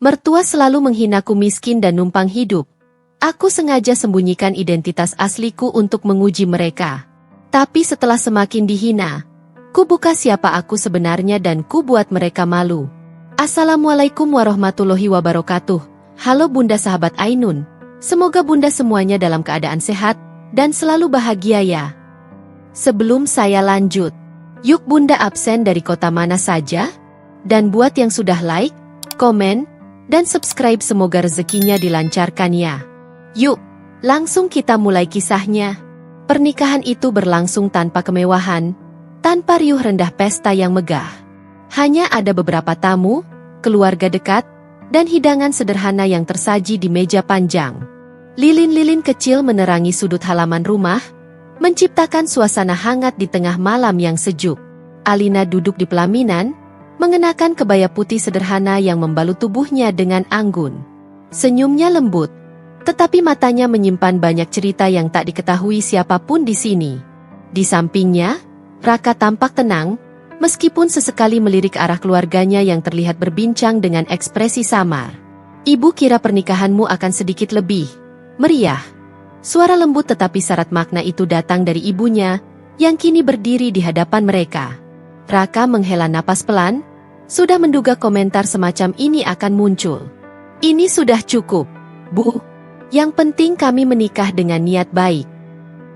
Mertua selalu menghinaku miskin dan numpang hidup. Aku sengaja sembunyikan identitas asliku untuk menguji mereka. Tapi setelah semakin dihina, ku buka siapa aku sebenarnya dan ku buat mereka malu. Assalamualaikum warahmatullahi wabarakatuh. Halo Bunda sahabat Ainun. Semoga Bunda semuanya dalam keadaan sehat dan selalu bahagia ya. Sebelum saya lanjut, yuk Bunda absen dari kota mana saja? Dan buat yang sudah like, komen, dan subscribe semoga rezekinya dilancarkan ya. Yuk, langsung kita mulai kisahnya. Pernikahan itu berlangsung tanpa kemewahan, tanpa riuh rendah pesta yang megah. Hanya ada beberapa tamu, keluarga dekat, dan hidangan sederhana yang tersaji di meja panjang. Lilin-lilin kecil menerangi sudut halaman rumah, menciptakan suasana hangat di tengah malam yang sejuk. Alina duduk di pelaminan, mengenakan kebaya putih sederhana yang membalut tubuhnya dengan anggun. Senyumnya lembut, tetapi matanya menyimpan banyak cerita yang tak diketahui siapapun di sini. Di sampingnya, Raka tampak tenang, meskipun sesekali melirik arah keluarganya yang terlihat berbincang dengan ekspresi samar. Ibu kira pernikahanmu akan sedikit lebih meriah. Suara lembut tetapi syarat makna itu datang dari ibunya, yang kini berdiri di hadapan mereka. Raka menghela napas pelan, sudah menduga komentar semacam ini akan muncul. Ini sudah cukup, Bu. Yang penting kami menikah dengan niat baik.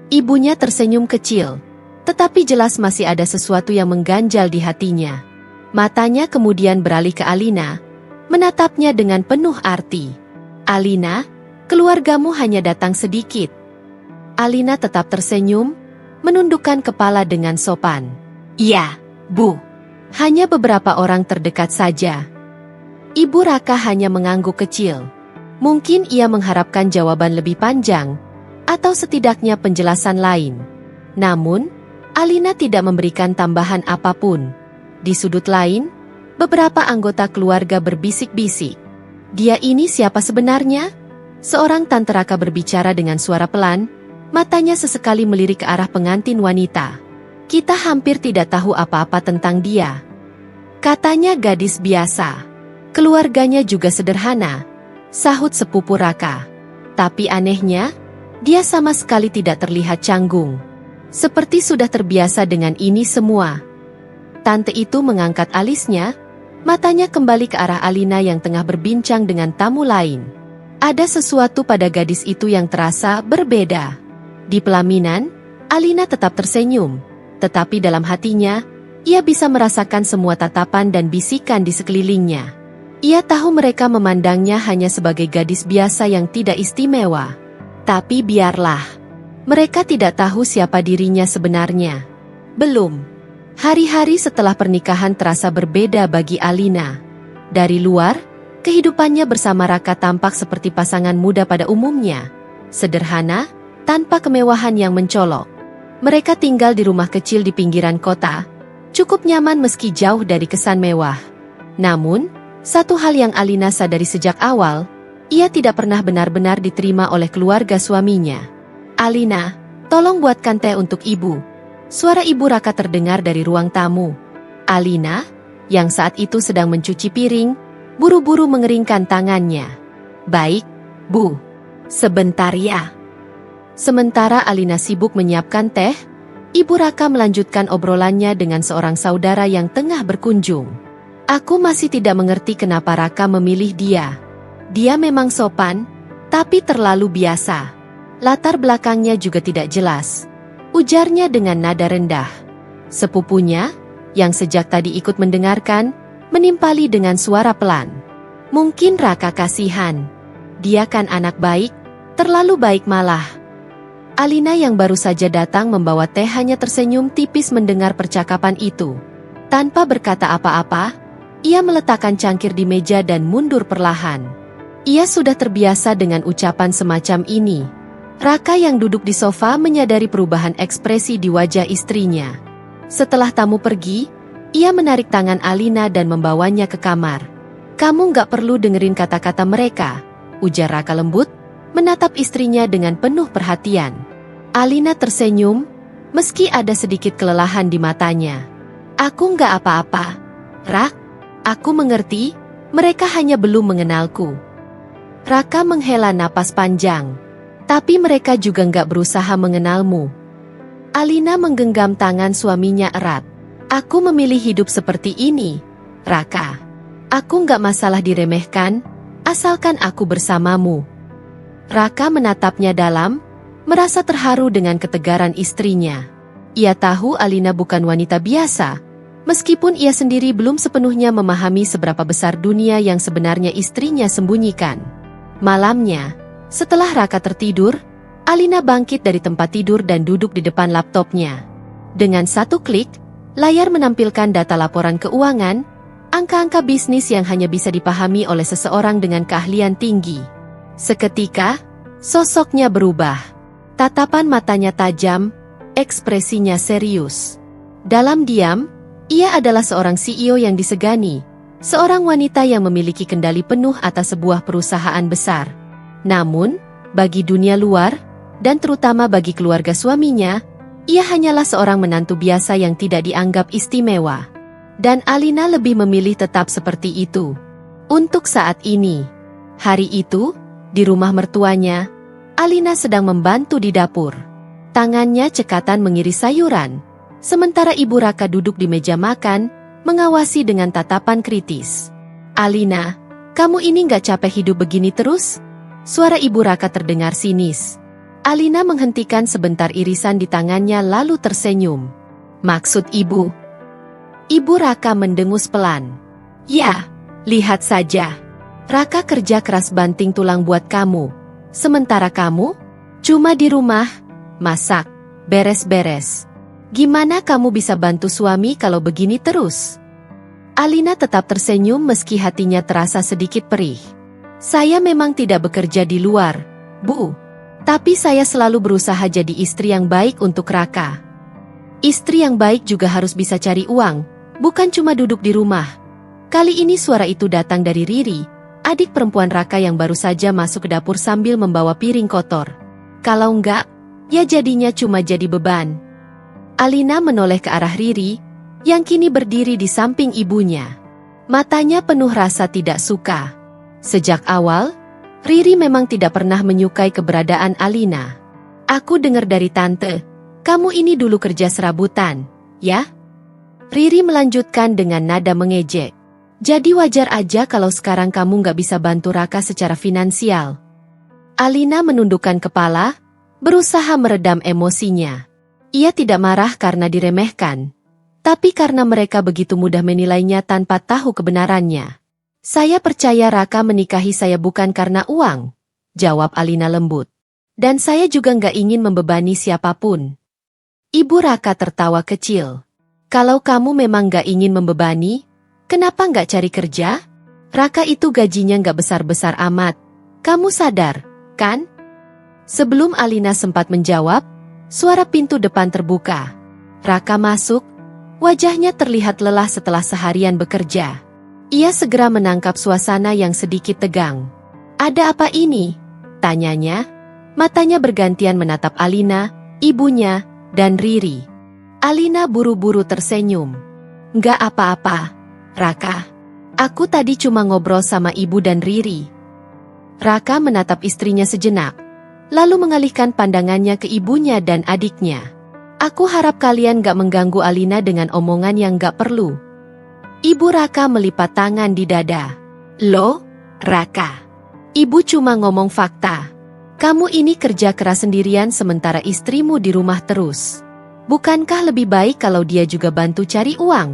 Ibunya tersenyum kecil, tetapi jelas masih ada sesuatu yang mengganjal di hatinya. Matanya kemudian beralih ke Alina, menatapnya dengan penuh arti. Alina, keluargamu hanya datang sedikit. Alina tetap tersenyum, menundukkan kepala dengan sopan. Iya, Bu. Hanya beberapa orang terdekat saja. Ibu Raka hanya mengangguk kecil. Mungkin ia mengharapkan jawaban lebih panjang, atau setidaknya penjelasan lain. Namun, Alina tidak memberikan tambahan apapun. Di sudut lain, beberapa anggota keluarga berbisik-bisik. Dia ini siapa sebenarnya? Seorang Tante Raka berbicara dengan suara pelan, matanya sesekali melirik ke arah pengantin wanita. Kita hampir tidak tahu apa-apa tentang dia. Katanya gadis biasa. Keluarganya juga sederhana, sahut sepupu Raka. Tapi anehnya, dia sama sekali tidak terlihat canggung. Seperti sudah terbiasa dengan ini semua. Tante itu mengangkat alisnya, matanya kembali ke arah Alina yang tengah berbincang dengan tamu lain. Ada sesuatu pada gadis itu yang terasa berbeda. Di pelaminan, Alina tetap tersenyum, tetapi dalam hatinya, ia bisa merasakan semua tatapan dan bisikan di sekelilingnya. Ia tahu mereka memandangnya hanya sebagai gadis biasa yang tidak istimewa. Tapi biarlah. Mereka tidak tahu siapa dirinya sebenarnya. Belum. Hari-hari setelah pernikahan terasa berbeda bagi Alina. Dari luar, kehidupannya bersama Raka tampak seperti pasangan muda pada umumnya. Sederhana, tanpa kemewahan yang mencolok. Mereka tinggal di rumah kecil di pinggiran kota, cukup nyaman meski jauh dari kesan mewah. Namun, satu hal yang Alina sadari sejak awal, ia tidak pernah benar-benar diterima oleh keluarga suaminya. Alina, tolong buatkan teh untuk ibu. Suara ibu Raka terdengar dari ruang tamu. Alina, yang saat itu sedang mencuci piring, buru-buru mengeringkan tangannya. Baik, Bu. Sebentar ya. Sementara Alina sibuk menyiapkan teh, Ibu Raka melanjutkan obrolannya dengan seorang saudara yang tengah berkunjung. Aku masih tidak mengerti kenapa Raka memilih dia. Dia memang sopan, tapi terlalu biasa. Latar belakangnya juga tidak jelas. Ujarnya dengan nada rendah. Sepupunya, yang sejak tadi ikut mendengarkan, menimpali dengan suara pelan. Mungkin Raka kasihan. Dia kan anak baik, terlalu baik malah. Alina yang baru saja datang membawa teh hanya tersenyum tipis mendengar percakapan itu. Tanpa berkata apa-apa, ia meletakkan cangkir di meja dan mundur perlahan. Ia sudah terbiasa dengan ucapan semacam ini. Raka yang duduk di sofa menyadari perubahan ekspresi di wajah istrinya. Setelah tamu pergi, ia menarik tangan Alina dan membawanya ke kamar. Kamu nggak perlu dengerin kata-kata mereka, ujar Raka lembut, menatap istrinya dengan penuh perhatian. Alina tersenyum, meski ada sedikit kelelahan di matanya. Aku nggak apa-apa, Rak. Aku mengerti, Mereka hanya belum mengenalku. Raka menghela napas panjang. Tapi mereka juga nggak berusaha mengenalmu. Alina menggenggam tangan suaminya erat. Aku memilih hidup seperti ini, Raka. Aku nggak masalah diremehkan, asalkan aku bersamamu. Raka menatapnya dalam, merasa terharu dengan ketegaran istrinya. Ia tahu Alina bukan wanita biasa, meskipun ia sendiri belum sepenuhnya memahami seberapa besar dunia yang sebenarnya istrinya sembunyikan. Malamnya, setelah Raka tertidur, Alina bangkit dari tempat tidur dan duduk di depan laptopnya. Dengan satu klik, layar menampilkan data laporan keuangan, angka-angka bisnis yang hanya bisa dipahami oleh seseorang dengan keahlian tinggi. Seketika, sosoknya berubah. Tatapan matanya tajam, ekspresinya serius. Dalam diam, ia adalah seorang CEO yang disegani, seorang wanita yang memiliki kendali penuh atas sebuah perusahaan besar. Namun, bagi dunia luar, dan terutama bagi keluarga suaminya, ia hanyalah seorang menantu biasa yang tidak dianggap istimewa. Dan Alina lebih memilih tetap seperti itu. Untuk saat ini, hari itu, di rumah mertuanya, Alina sedang membantu di dapur. Tangannya cekatan mengiris sayuran. Sementara Ibu Raka duduk di meja makan, mengawasi dengan tatapan kritis. Alina, kamu ini nggak capek hidup begini terus? Suara Ibu Raka terdengar sinis. Alina menghentikan sebentar irisan di tangannya lalu tersenyum. Maksud ibu? Ibu Raka mendengus pelan. Ya, lihat saja. Raka kerja keras banting tulang buat kamu. Sementara kamu, cuma di rumah, masak, beres-beres. Gimana kamu bisa bantu suami kalau begini terus? Alina tetap tersenyum meski hatinya terasa sedikit perih. Saya memang tidak bekerja di luar, Bu. Tapi saya selalu berusaha jadi istri yang baik untuk Raka. Istri yang baik juga harus bisa cari uang, bukan cuma duduk di rumah. Kali ini suara itu datang dari Riri, adik perempuan Raka yang baru saja masuk ke dapur sambil membawa piring kotor. Kalau enggak, ya jadinya cuma jadi beban. Alina menoleh ke arah Riri, yang kini berdiri di samping ibunya. Matanya penuh rasa tidak suka. Sejak awal, Riri memang tidak pernah menyukai keberadaan Alina. Aku dengar dari tante, kamu ini dulu kerja serabutan, ya? Riri melanjutkan dengan nada mengejek. Jadi wajar aja kalau sekarang kamu nggak bisa bantu Raka secara finansial. Alina menundukkan kepala, berusaha meredam emosinya. Ia tidak marah karena diremehkan, tapi karena mereka begitu mudah menilainya tanpa tahu kebenarannya. Saya percaya Raka menikahi saya bukan karena uang, jawab Alina lembut. Dan saya juga nggak ingin membebani siapapun. Ibu Raka tertawa kecil. Kalau kamu memang nggak ingin membebani, kenapa nggak cari kerja? Raka itu gajinya nggak besar-besar amat. Kamu sadar, kan? Sebelum Alina sempat menjawab, suara pintu depan terbuka. Raka masuk, wajahnya terlihat lelah setelah seharian bekerja. Ia segera menangkap suasana yang sedikit tegang. Ada apa ini? Tanyanya. Matanya bergantian menatap Alina, ibunya, dan Riri. Alina buru-buru tersenyum. Nggak apa-apa, Raka. Aku tadi cuma ngobrol sama ibu dan Riri. Raka menatap istrinya sejenak, lalu mengalihkan pandangannya ke ibunya dan adiknya. Aku harap kalian gak mengganggu Alina dengan omongan yang gak perlu. Ibu Raka melipat tangan di dada. Loh, Raka. Ibu cuma ngomong fakta. Kamu ini kerja keras sendirian sementara istrimu di rumah terus. Bukankah lebih baik kalau dia juga bantu cari uang?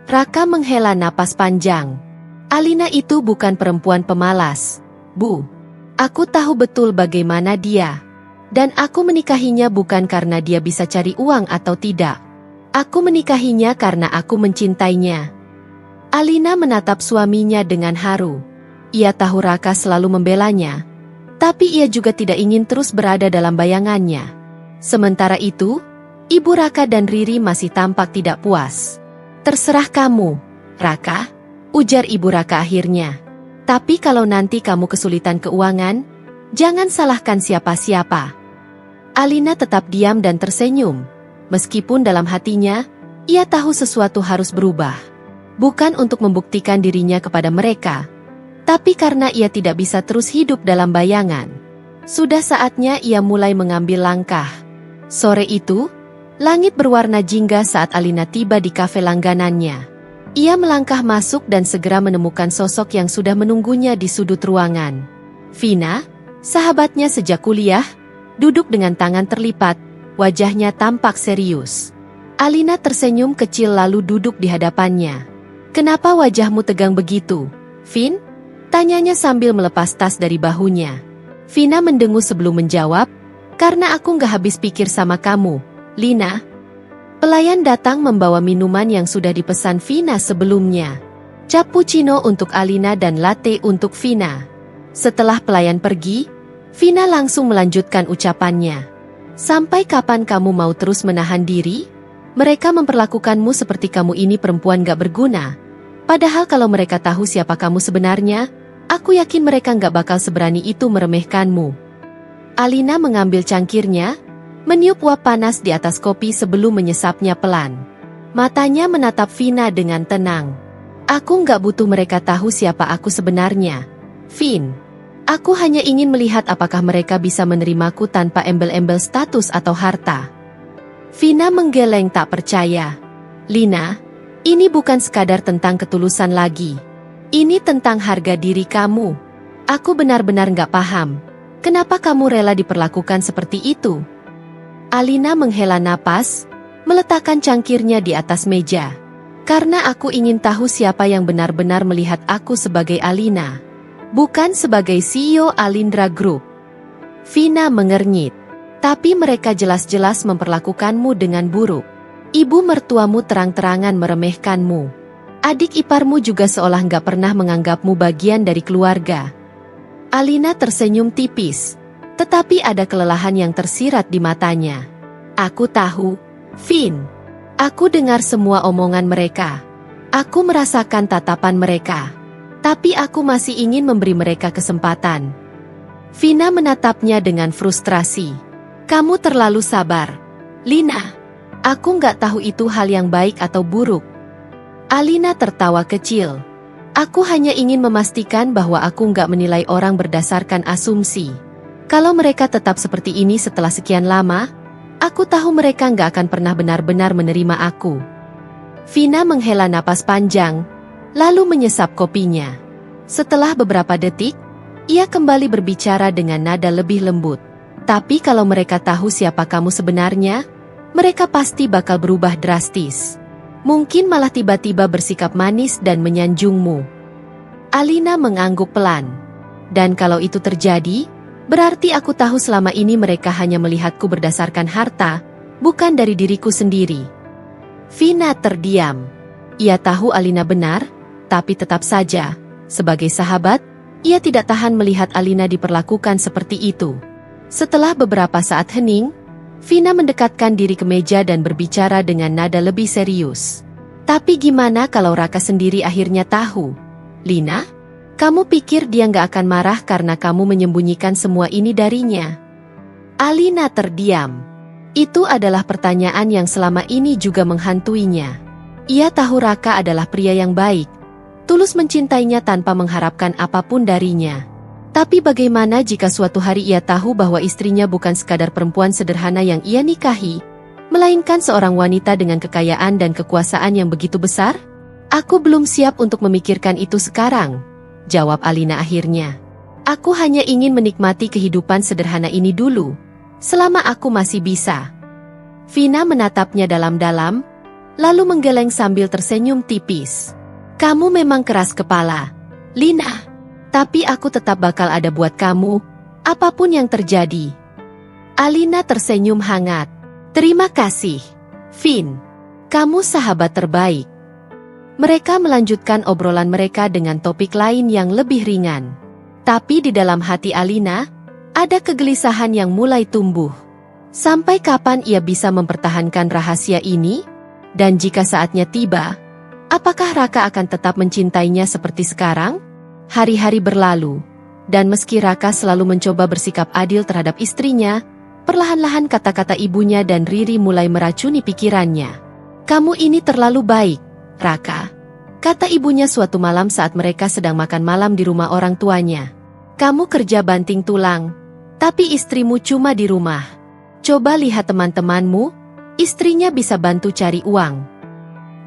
Raka menghela napas panjang. Alina itu bukan perempuan pemalas, Bu. Aku tahu betul bagaimana dia. Dan aku menikahinya bukan karena dia bisa cari uang atau tidak. Aku menikahinya karena aku mencintainya. Alina menatap suaminya dengan haru. Ia tahu Raka selalu membelanya, tapi ia juga tidak ingin terus berada dalam bayangannya. Sementara itu, Ibu Raka dan Riri masih tampak tidak puas. Terserah kamu, Raka, ujar Ibu Raka akhirnya. Tapi kalau nanti kamu kesulitan keuangan, jangan salahkan siapa-siapa. Alina tetap diam dan tersenyum. Meskipun dalam hatinya, ia tahu sesuatu harus berubah. Bukan untuk membuktikan dirinya kepada mereka, tapi karena ia tidak bisa terus hidup dalam bayangan. Sudah saatnya ia mulai mengambil langkah. Sore itu, langit berwarna jingga saat Alina tiba di kafe langganannya. Ia melangkah masuk dan segera menemukan sosok yang sudah menunggunya di sudut ruangan. Vina, sahabatnya sejak kuliah, duduk dengan tangan terlipat, wajahnya tampak serius. Alina tersenyum kecil lalu duduk di hadapannya. "Kenapa wajahmu tegang begitu, Vin?" tanyanya sambil melepas tas dari bahunya. Vina mendengus sebelum menjawab, "Karena aku nggak habis pikir sama kamu, Lina." Pelayan datang membawa minuman yang sudah dipesan Vina sebelumnya. Cappuccino untuk Alina dan latte untuk Vina. Setelah pelayan pergi, Vina langsung melanjutkan ucapannya. "Sampai kapan kamu mau terus menahan diri? Mereka memperlakukanmu seperti kamu ini perempuan gak berguna. Padahal kalau mereka tahu siapa kamu sebenarnya, aku yakin mereka gak bakal seberani itu meremehkanmu." Alina mengambil cangkirnya, meniup uap panas di atas kopi sebelum menyesapnya pelan. Matanya menatap Vina dengan tenang. "Aku gak butuh mereka tahu siapa aku sebenarnya, Vin. Aku hanya ingin melihat apakah mereka bisa menerimaku tanpa embel-embel status atau harta." Vina menggeleng tak percaya. "Lina, ini bukan sekadar tentang ketulusan lagi. Ini tentang harga diri kamu. Aku benar-benar gak paham. Kenapa kamu rela diperlakukan seperti itu?" Alina menghela napas, meletakkan cangkirnya di atas meja. "Karena aku ingin tahu siapa yang benar-benar melihat aku sebagai Alina, bukan sebagai CEO Alindra Group." Vina mengernyit. "Tapi mereka jelas-jelas memperlakukanmu dengan buruk. Ibu mertuamu terang-terangan meremehkanmu. Adik iparmu juga seolah nggak pernah menganggapmu bagian dari keluarga." Alina tersenyum tipis, tetapi ada kelelahan yang tersirat di matanya. "Aku tahu, Vin. Aku dengar semua omongan mereka. Aku merasakan tatapan mereka. Tapi aku masih ingin memberi mereka kesempatan." Vina menatapnya dengan frustrasi. "Kamu terlalu sabar, Lina. Aku nggak tahu itu hal yang baik atau buruk." Alina tertawa kecil. "Aku hanya ingin memastikan bahwa aku nggak menilai orang berdasarkan asumsi. Kalau mereka tetap seperti ini setelah sekian lama, aku tahu mereka nggak akan pernah benar-benar menerima aku." Vina menghela napas panjang, lalu menyesap kopinya. Setelah beberapa detik, ia kembali berbicara dengan nada lebih lembut. "Tapi kalau mereka tahu siapa kamu sebenarnya, mereka pasti bakal berubah drastis. Mungkin malah tiba-tiba bersikap manis dan menyanjungmu." Alina mengangguk pelan. "Dan kalau itu terjadi, berarti aku tahu selama ini mereka hanya melihatku berdasarkan harta, bukan dari diriku sendiri." Vina terdiam. Ia tahu Alina benar, tapi tetap saja, sebagai sahabat, ia tidak tahan melihat Alina diperlakukan seperti itu. Setelah beberapa saat hening, Vina mendekatkan diri ke meja dan berbicara dengan nada lebih serius. "Tapi gimana kalau Raka sendiri akhirnya tahu? Lina, kamu pikir dia nggak akan marah karena kamu menyembunyikan semua ini darinya?" Alina terdiam. Itu adalah pertanyaan yang selama ini juga menghantuinya. Ia tahu Raka adalah pria yang baik, tulus mencintainya tanpa mengharapkan apapun darinya. Tapi bagaimana jika suatu hari ia tahu bahwa istrinya bukan sekadar perempuan sederhana yang ia nikahi, melainkan seorang wanita dengan kekayaan dan kekuasaan yang begitu besar? "Aku belum siap untuk memikirkan itu sekarang," jawab Alina akhirnya. "Aku hanya ingin menikmati kehidupan sederhana ini dulu, selama aku masih bisa." Vina menatapnya dalam-dalam, lalu menggeleng sambil tersenyum tipis. "Kamu memang keras kepala, Lina. Tapi aku tetap bakal ada buat kamu, apapun yang terjadi." Alina tersenyum hangat. "Terima kasih, Vin. Kamu sahabat terbaik." Mereka melanjutkan obrolan mereka dengan topik lain yang lebih ringan. Tapi di dalam hati Alina, ada kegelisahan yang mulai tumbuh. Sampai kapan ia bisa mempertahankan rahasia ini? Dan jika saatnya tiba, apakah Raka akan tetap mencintainya seperti sekarang? Hari-hari berlalu, dan meski Raka selalu mencoba bersikap adil terhadap istrinya, perlahan-lahan kata-kata ibunya dan Riri mulai meracuni pikirannya. "Kamu ini terlalu baik, Raka. kata ibunya suatu malam saat mereka sedang makan malam di rumah orang tuanya. Kamu kerja banting tulang, tapi istrimu cuma di rumah. Coba lihat teman-temanmu, istrinya bisa bantu cari uang.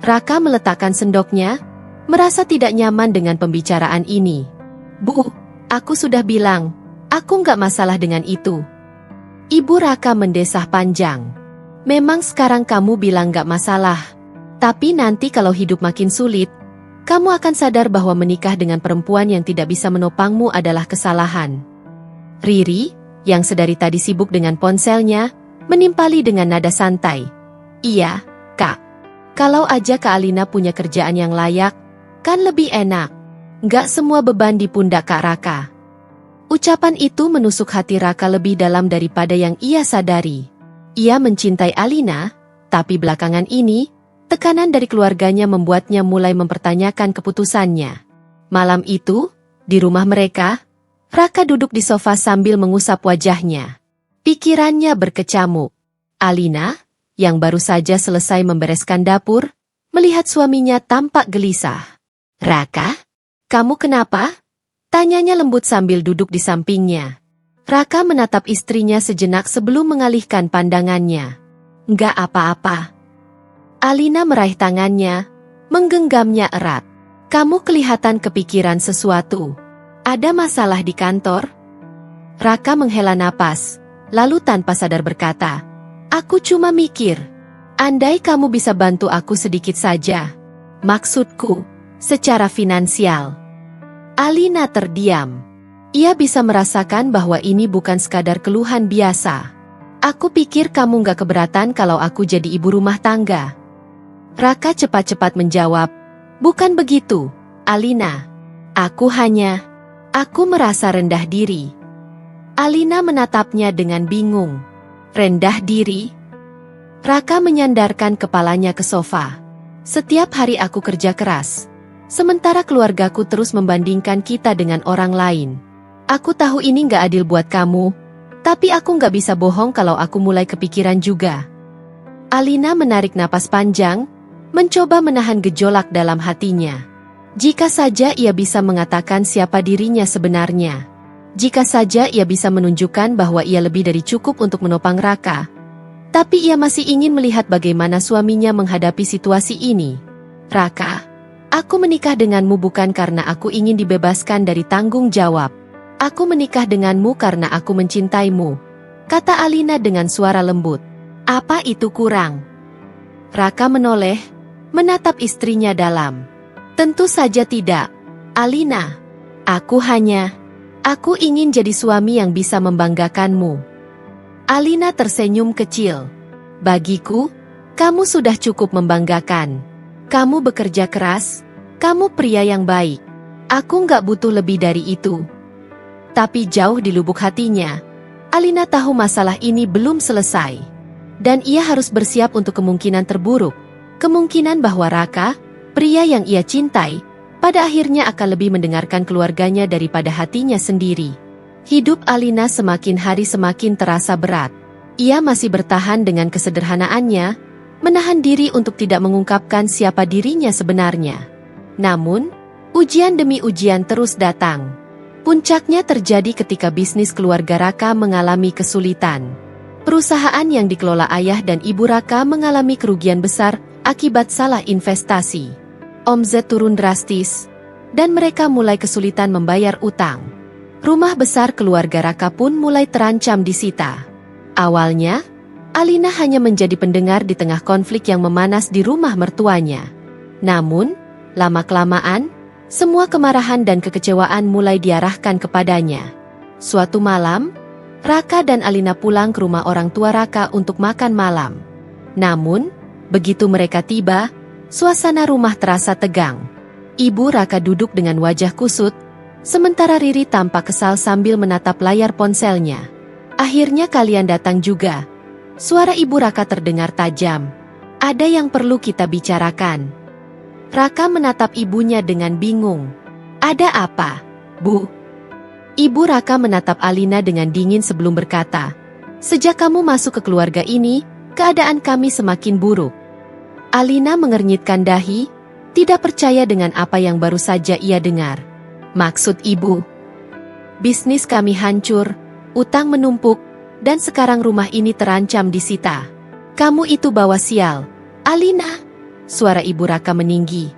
Raka meletakkan sendoknya, merasa tidak nyaman dengan pembicaraan ini. Bu, aku sudah bilang, aku nggak masalah dengan itu. Ibu Raka mendesah panjang. Memang sekarang kamu bilang nggak masalah. Tapi nanti kalau hidup makin sulit, kamu akan sadar bahwa menikah dengan perempuan yang tidak bisa menopangmu adalah kesalahan. Riri, yang sedari tadi sibuk dengan ponselnya, menimpali dengan nada santai. Iya, Kak. Kalau aja Kak Alina punya kerjaan yang layak, kan lebih enak. Nggak semua beban di pundak Kak Raka. Ucapan itu menusuk hati Raka lebih dalam daripada yang ia sadari. Ia mencintai Alina, tapi belakangan ini, tekanan dari keluarganya membuatnya mulai mempertanyakan keputusannya. Malam itu, di rumah mereka, Raka duduk di sofa sambil mengusap wajahnya. Pikirannya berkecamuk. Alina, yang baru saja selesai membereskan dapur, melihat suaminya tampak gelisah. Raka, kamu kenapa? Tanyanya lembut sambil duduk di sampingnya. Raka menatap istrinya sejenak sebelum mengalihkan pandangannya. Nggak apa-apa. Alina meraih tangannya, menggenggamnya erat. Kamu kelihatan kepikiran sesuatu. Ada masalah di kantor? Raka menghela napas, lalu tanpa sadar berkata, aku cuma mikir, andai kamu bisa bantu aku sedikit saja. Maksudku, secara finansial. Alina terdiam. Ia bisa merasakan bahwa ini bukan sekadar keluhan biasa. Aku pikir kamu nggak keberatan kalau aku jadi ibu rumah tangga. Raka cepat-cepat menjawab, bukan begitu, Alina. Aku merasa rendah diri. Alina menatapnya dengan bingung. Rendah diri? Raka menyandarkan kepalanya ke sofa. Setiap hari aku kerja keras. Sementara keluargaku terus membandingkan kita dengan orang lain. Aku tahu ini nggak adil buat kamu, tapi aku nggak bisa bohong kalau aku mulai kepikiran juga. Alina menarik napas panjang, mencoba menahan gejolak dalam hatinya. Jika saja ia bisa mengatakan siapa dirinya sebenarnya. Jika saja ia bisa menunjukkan bahwa ia lebih dari cukup untuk menopang Raka. Tapi ia masih ingin melihat bagaimana suaminya menghadapi situasi ini. Raka, aku menikah denganmu bukan karena aku ingin dibebaskan dari tanggung jawab. Aku menikah denganmu karena aku mencintaimu, kata Alina dengan suara lembut. Apa itu kurang? Raka menoleh, menatap istrinya dalam. Tentu saja tidak, Alina. Aku ingin jadi suami yang bisa membanggakanmu. Alina tersenyum kecil. Bagiku, kamu sudah cukup membanggakan. Kamu bekerja keras, kamu pria yang baik. Aku nggak butuh lebih dari itu. Tapi jauh di lubuk hatinya, Alina tahu masalah ini belum selesai. Dan ia harus bersiap untuk kemungkinan terburuk. Kemungkinan bahwa Raka, pria yang ia cintai, pada akhirnya akan lebih mendengarkan keluarganya daripada hatinya sendiri. Hidup Alina semakin hari semakin terasa berat. Ia masih bertahan dengan kesederhanaannya, menahan diri untuk tidak mengungkapkan siapa dirinya sebenarnya. Namun, ujian demi ujian terus datang. Puncaknya terjadi ketika bisnis keluarga Raka mengalami kesulitan. Perusahaan yang dikelola ayah dan ibu Raka mengalami kerugian besar akibat salah investasi. Omzet turun drastis, dan mereka mulai kesulitan membayar utang. Rumah besar keluarga Raka pun mulai terancam disita. Awalnya, Alina hanya menjadi pendengar di tengah konflik yang memanas di rumah mertuanya. Namun, lama-kelamaan, semua kemarahan dan kekecewaan mulai diarahkan kepadanya. Suatu malam, Raka dan Alina pulang ke rumah orang tua Raka untuk makan malam. Namun, begitu mereka tiba, suasana rumah terasa tegang. Ibu Raka duduk dengan wajah kusut, sementara Riri tampak kesal sambil menatap layar ponselnya. Akhirnya kalian datang juga. Suara ibu Raka terdengar tajam. Ada yang perlu kita bicarakan. Raka menatap ibunya dengan bingung. Ada apa, Bu? Ibu Raka menatap Alina dengan dingin sebelum berkata, sejak kamu masuk ke keluarga ini, keadaan kami semakin buruk. Alina mengernyitkan dahi, tidak percaya dengan apa yang baru saja ia dengar. Maksud ibu? Bisnis kami hancur, utang menumpuk, dan sekarang rumah ini terancam disita. Kamu itu bawa sial, Alina. Suara ibu Raka meninggi.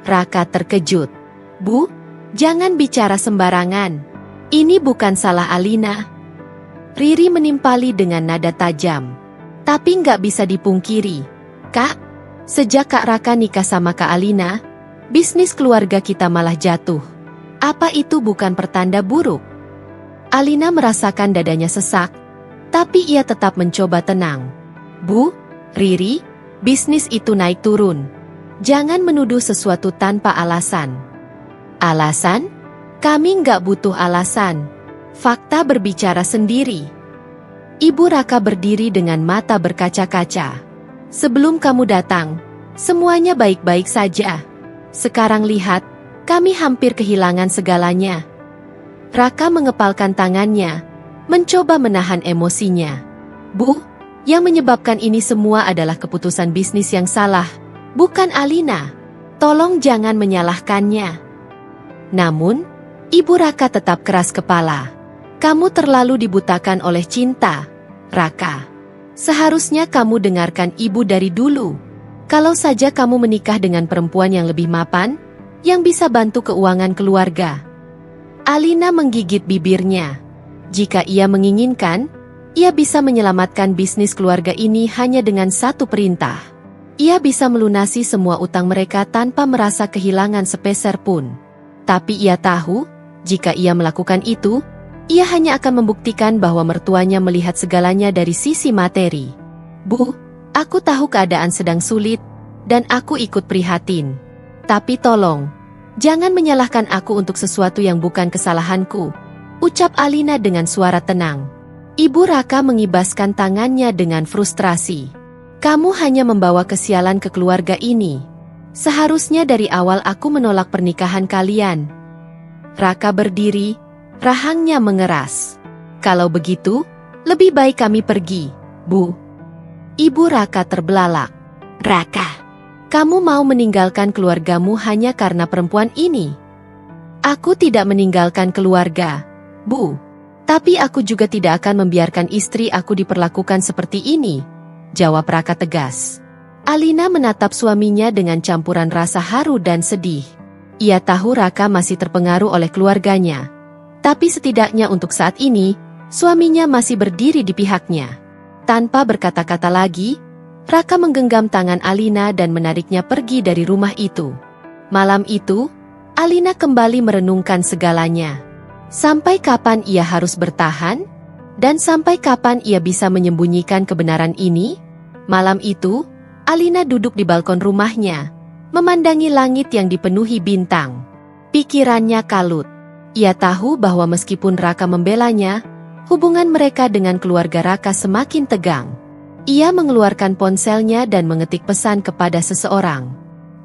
Raka terkejut. Bu, jangan bicara sembarangan. Ini bukan salah Alina. Riri menimpali dengan nada tajam. Tapi nggak bisa dipungkiri. Kak, sejak Kak Raka nikah sama Kak Alina, bisnis keluarga kita malah jatuh. Apa itu bukan pertanda buruk? Alina merasakan dadanya sesak, tapi ia tetap mencoba tenang. Bu, Riri, bisnis itu naik turun. Jangan menuduh sesuatu tanpa alasan. Alasan? Kami nggak butuh alasan. Fakta berbicara sendiri. Ibu Raka berdiri dengan mata berkaca-kaca. Sebelum kamu datang, semuanya baik-baik saja. Sekarang lihat, kami hampir kehilangan segalanya. Raka mengepalkan tangannya, mencoba menahan emosinya. Bu, yang menyebabkan ini semua adalah keputusan bisnis yang salah, bukan Alina. Tolong jangan menyalahkannya. Namun, Ibu Raka tetap keras kepala. Kamu terlalu dibutakan oleh cinta, Raka. Seharusnya kamu dengarkan ibu dari dulu. Kalau saja kamu menikah dengan perempuan yang lebih mapan, yang bisa bantu keuangan keluarga. Alina menggigit bibirnya. Jika ia menginginkan, ia bisa menyelamatkan bisnis keluarga ini hanya dengan satu perintah. Ia bisa melunasi semua utang mereka tanpa merasa kehilangan sepeser pun. Tapi ia tahu, jika ia melakukan itu, ia hanya akan membuktikan bahwa mertuanya melihat segalanya dari sisi materi. Bu, aku tahu keadaan sedang sulit, dan aku ikut prihatin. Tapi tolong, jangan menyalahkan aku untuk sesuatu yang bukan kesalahanku, ucap Alina dengan suara tenang. Ibu Raka mengibaskan tangannya dengan frustrasi. Kamu hanya membawa kesialan ke keluarga ini. Seharusnya dari awal aku menolak pernikahan kalian. Raka berdiri, rahangnya mengeras. Kalau begitu, lebih baik kami pergi, Bu. Ibu Raka terbelalak. Raka, kamu mau meninggalkan keluargamu hanya karena perempuan ini? Aku tidak meninggalkan keluarga, Bu. Tapi aku juga tidak akan membiarkan istri aku diperlakukan seperti ini, jawab Raka tegas. Alina menatap suaminya dengan campuran rasa haru dan sedih. Ia tahu Raka masih terpengaruh oleh keluarganya. Tapi setidaknya untuk saat ini, suaminya masih berdiri di pihaknya. Tanpa berkata-kata lagi, Raka menggenggam tangan Alina dan menariknya pergi dari rumah itu. Malam itu, Alina kembali merenungkan segalanya. Sampai kapan ia harus bertahan? Dan sampai kapan ia bisa menyembunyikan kebenaran ini? Malam itu, Alina duduk di balkon rumahnya, memandangi langit yang dipenuhi bintang. Pikirannya kalut. Ia tahu bahwa meskipun Raka membelanya, hubungan mereka dengan keluarga Raka semakin tegang. Ia mengeluarkan ponselnya dan mengetik pesan kepada seseorang.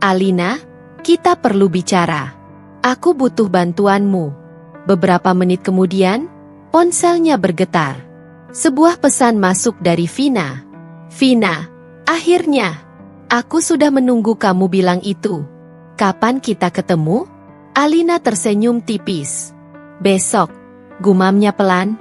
Alina, kita perlu bicara. Aku butuh bantuanmu. Beberapa menit kemudian, ponselnya bergetar. Sebuah pesan masuk dari Vina. Vina, akhirnya. Aku sudah menunggu kamu bilang itu. Kapan kita ketemu? Alina tersenyum tipis. Besok, gumamnya pelan.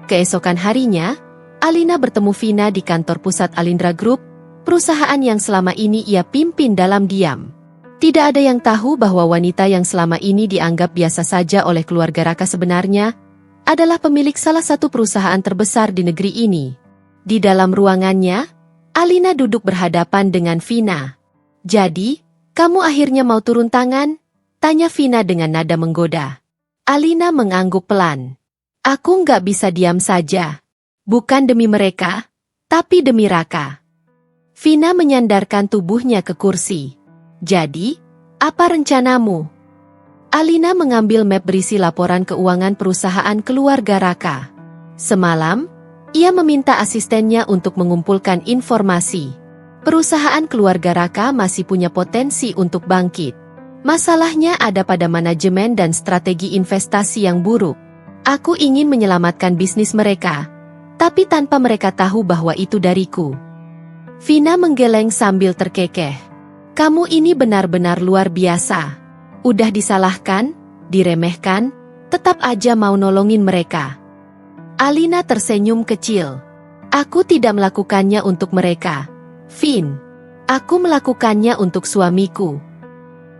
Keesokan harinya, Alina bertemu Vina di kantor pusat Alindra Group, perusahaan yang selama ini ia pimpin dalam diam. Tidak ada yang tahu bahwa wanita yang selama ini dianggap biasa saja oleh keluarga Raka sebenarnya adalah pemilik salah satu perusahaan terbesar di negeri ini. Di dalam ruangannya, Alina duduk berhadapan dengan Vina. Jadi, kamu akhirnya mau turun tangan? Tanya Vina dengan nada menggoda. Alina mengangguk pelan. Aku nggak bisa diam saja. Bukan demi mereka, tapi demi Raka. Vina menyandarkan tubuhnya ke kursi. Jadi, apa rencanamu? Alina mengambil map berisi laporan keuangan perusahaan keluarga Raka. Semalam, ia meminta asistennya untuk mengumpulkan informasi. Perusahaan keluarga Raka masih punya potensi untuk bangkit. Masalahnya ada pada manajemen dan strategi investasi yang buruk. Aku ingin menyelamatkan bisnis mereka, tapi tanpa mereka tahu bahwa itu dariku. Vina menggeleng sambil terkekeh. Kamu ini benar-benar luar biasa. Udah disalahkan, diremehkan, tetap aja mau nolongin mereka. Alina tersenyum kecil. Aku tidak melakukannya untuk mereka, Vin. Aku melakukannya untuk suamiku.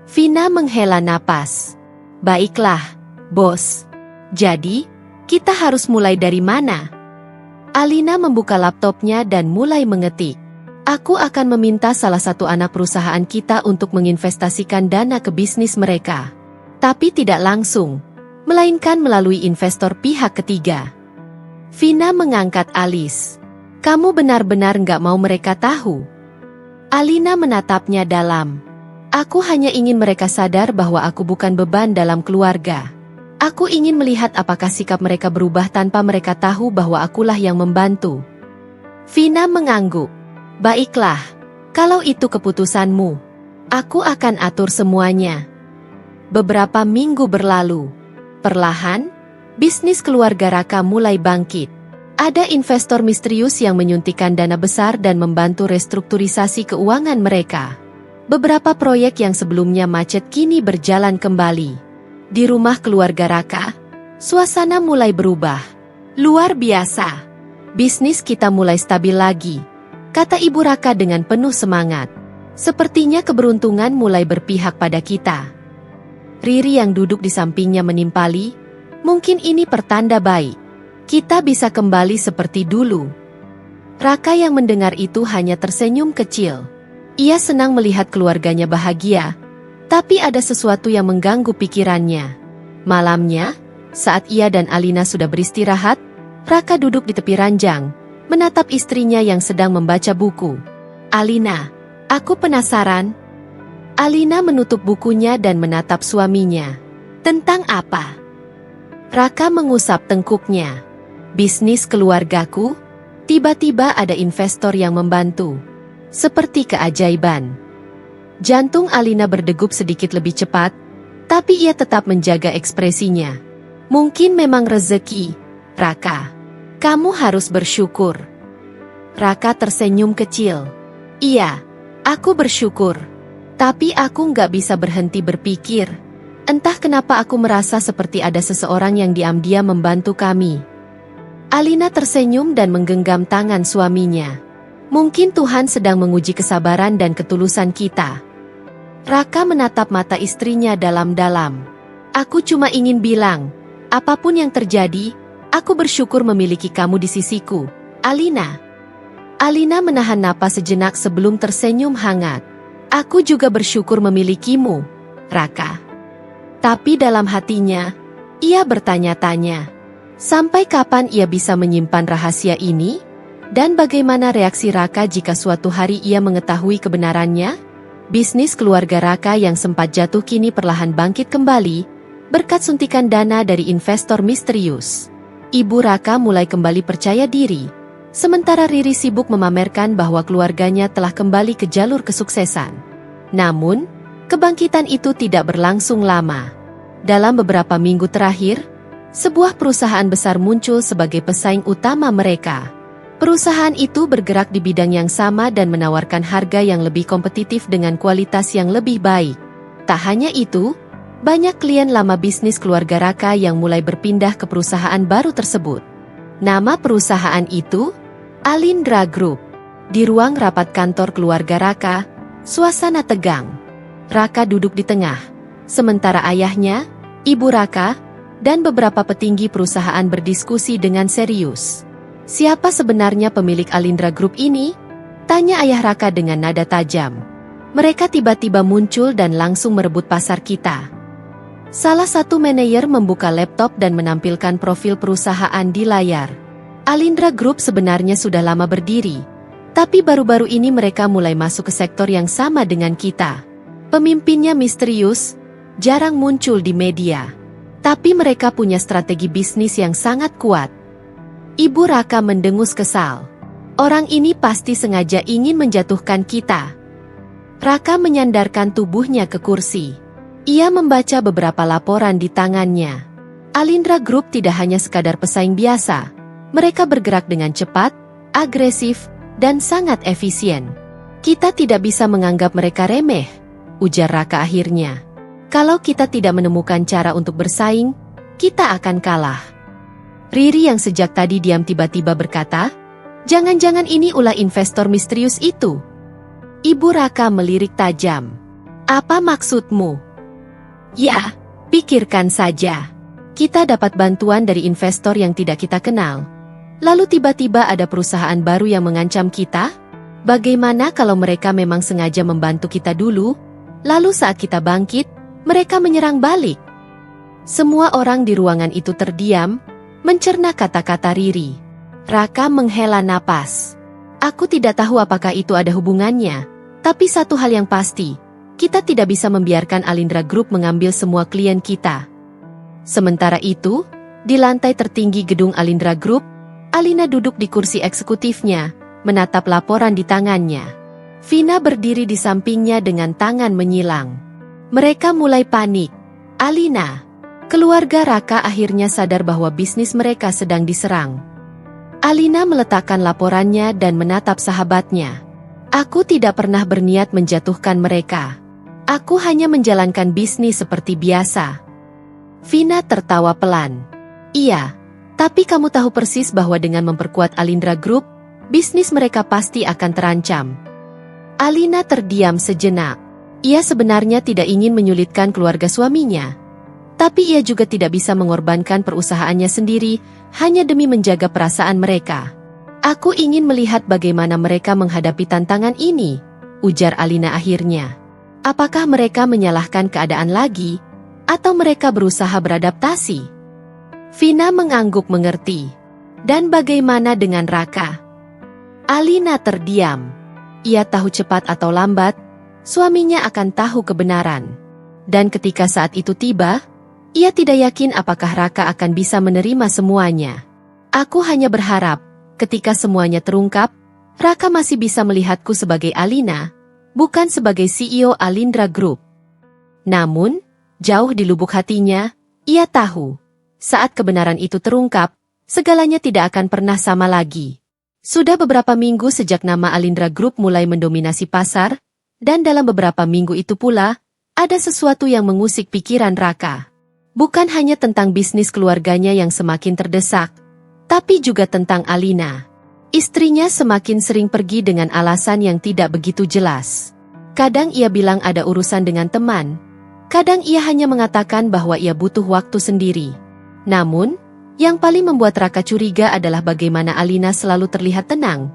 Vina menghela napas. Baiklah, bos. Jadi, kita harus mulai dari mana? Alina membuka laptopnya dan mulai mengetik. Aku akan meminta salah satu anak perusahaan kita untuk menginvestasikan dana ke bisnis mereka. Tapi tidak langsung, melainkan melalui investor pihak ketiga. Vina mengangkat alis. Kamu benar-benar nggak mau mereka tahu? Alina menatapnya dalam. Aku hanya ingin mereka sadar bahwa aku bukan beban dalam keluarga. Aku ingin melihat apakah sikap mereka berubah tanpa mereka tahu bahwa akulah yang membantu. Vina mengangguk. Baiklah, kalau itu keputusanmu, aku akan atur semuanya. Beberapa minggu berlalu. Perlahan, bisnis keluarga Raka mulai bangkit. Ada investor misterius yang menyuntikkan dana besar dan membantu restrukturisasi keuangan mereka. Beberapa proyek yang sebelumnya macet kini berjalan kembali. Di rumah keluarga Raka, suasana mulai berubah. Luar biasa. Bisnis kita mulai stabil lagi, kata Ibu Raka dengan penuh semangat. Sepertinya keberuntungan mulai berpihak pada kita. Riri yang duduk di sampingnya menimpali, mungkin ini pertanda baik. Kita bisa kembali seperti dulu. Raka yang mendengar itu hanya tersenyum kecil. Ia senang melihat keluarganya bahagia, tapi ada sesuatu yang mengganggu pikirannya. Malamnya, saat ia dan Alina sudah beristirahat, Raka duduk di tepi ranjang, menatap istrinya yang sedang membaca buku. Alina, aku penasaran. Alina menutup bukunya dan menatap suaminya. Tentang apa? Raka mengusap tengkuknya. Bisnis keluargaku, tiba-tiba ada investor yang membantu. Seperti keajaiban. Jantung Alina berdegup sedikit lebih cepat, tapi ia tetap menjaga ekspresinya. Mungkin memang rezeki, Raka. Kamu harus bersyukur. Raka tersenyum kecil. Iya, aku bersyukur. Tapi aku nggak bisa berhenti berpikir. Entah kenapa aku merasa seperti ada seseorang yang diam-diam membantu kami. Alina tersenyum dan menggenggam tangan suaminya. Mungkin Tuhan sedang menguji kesabaran dan ketulusan kita. Raka menatap mata istrinya dalam-dalam. Aku cuma ingin bilang, apapun yang terjadi, aku bersyukur memiliki kamu di sisiku, Alina. Alina menahan napas sejenak sebelum tersenyum hangat. Aku juga bersyukur memilikimu, Raka. Tapi dalam hatinya, ia bertanya-tanya, sampai kapan ia bisa menyimpan rahasia ini? Dan bagaimana reaksi Raka jika suatu hari ia mengetahui kebenarannya? Bisnis keluarga Raka yang sempat jatuh kini perlahan bangkit kembali, berkat suntikan dana dari investor misterius. Ibu Raka mulai kembali percaya diri, sementara Riri sibuk memamerkan bahwa keluarganya telah kembali ke jalur kesuksesan. Namun, kebangkitan itu tidak berlangsung lama. Dalam beberapa minggu terakhir, sebuah perusahaan besar muncul sebagai pesaing utama mereka. Perusahaan itu bergerak di bidang yang sama dan menawarkan harga yang lebih kompetitif dengan kualitas yang lebih baik. Tak hanya itu, banyak klien lama bisnis keluarga Raka yang mulai berpindah ke perusahaan baru tersebut. Nama perusahaan itu, Alindra Group. Di ruang rapat kantor keluarga Raka, suasana tegang. Raka duduk di tengah, sementara ayahnya, Ibu Raka, dan beberapa petinggi perusahaan berdiskusi dengan serius. Siapa sebenarnya pemilik Alindra Group ini? Tanya ayah Raka dengan nada tajam. Mereka tiba-tiba muncul dan langsung merebut pasar kita. Salah satu manajer membuka laptop dan menampilkan profil perusahaan di layar. Alindra Group sebenarnya sudah lama berdiri, tapi baru-baru ini mereka mulai masuk ke sektor yang sama dengan kita. Pemimpinnya misterius, jarang muncul di media. Tapi mereka punya strategi bisnis yang sangat kuat. Ibu Raka mendengus kesal. Orang ini pasti sengaja ingin menjatuhkan kita. Raka menyandarkan tubuhnya ke kursi. Ia membaca beberapa laporan di tangannya. Alindra Group tidak hanya sekadar pesaing biasa. Mereka bergerak dengan cepat, agresif, dan sangat efisien. Kita tidak bisa menganggap mereka remeh, ujar Raka akhirnya. Kalau kita tidak menemukan cara untuk bersaing, kita akan kalah. Riri yang sejak tadi diam tiba-tiba berkata, jangan-jangan ini ulah investor misterius itu. Ibu Raka melirik tajam. Apa maksudmu? Ya, pikirkan saja. Kita dapat bantuan dari investor yang tidak kita kenal. Lalu tiba-tiba ada perusahaan baru yang mengancam kita? Bagaimana kalau mereka memang sengaja membantu kita dulu, lalu saat kita bangkit, mereka menyerang balik? Semua orang di ruangan itu terdiam, mencerna kata-kata Riri. Raka menghela napas. Aku tidak tahu apakah itu ada hubungannya, tapi satu hal yang pasti, kita tidak bisa membiarkan Alindra Group mengambil semua klien kita. Sementara itu, di lantai tertinggi gedung Alindra Group, Alina duduk di kursi eksekutifnya, menatap laporan di tangannya. Vina berdiri di sampingnya dengan tangan menyilang. Mereka mulai panik. Alina, keluarga Raka akhirnya sadar bahwa bisnis mereka sedang diserang. Alina meletakkan laporannya dan menatap sahabatnya. Aku tidak pernah berniat menjatuhkan mereka. Aku hanya menjalankan bisnis seperti biasa. Vina tertawa pelan. Iya, tapi kamu tahu persis bahwa dengan memperkuat Alindra Group, bisnis mereka pasti akan terancam. Alina terdiam sejenak. Ia sebenarnya tidak ingin menyulitkan keluarga suaminya. Tapi ia juga tidak bisa mengorbankan perusahaannya sendiri, hanya demi menjaga perasaan mereka. Aku ingin melihat bagaimana mereka menghadapi tantangan ini, ujar Alina akhirnya. Apakah mereka menyalahkan keadaan lagi, atau mereka berusaha beradaptasi? Vina mengangguk mengerti. Dan bagaimana dengan Raka? Alina terdiam. Ia tahu cepat atau lambat, suaminya akan tahu kebenaran. Dan ketika saat itu tiba, ia tidak yakin apakah Raka akan bisa menerima semuanya. Aku hanya berharap, ketika semuanya terungkap, Raka masih bisa melihatku sebagai Alina, bukan sebagai CEO Alindra Group. Namun, jauh di lubuk hatinya, ia tahu, saat kebenaran itu terungkap, segalanya tidak akan pernah sama lagi. Sudah beberapa minggu sejak nama Alindra Group mulai mendominasi pasar, dan dalam beberapa minggu itu pula, ada sesuatu yang mengusik pikiran Raka. Bukan hanya tentang bisnis keluarganya yang semakin terdesak, tapi juga tentang Alina. Istrinya semakin sering pergi dengan alasan yang tidak begitu jelas. Kadang ia bilang ada urusan dengan teman, kadang ia hanya mengatakan bahwa ia butuh waktu sendiri. Namun, yang paling membuat Raka curiga adalah bagaimana Alina selalu terlihat tenang.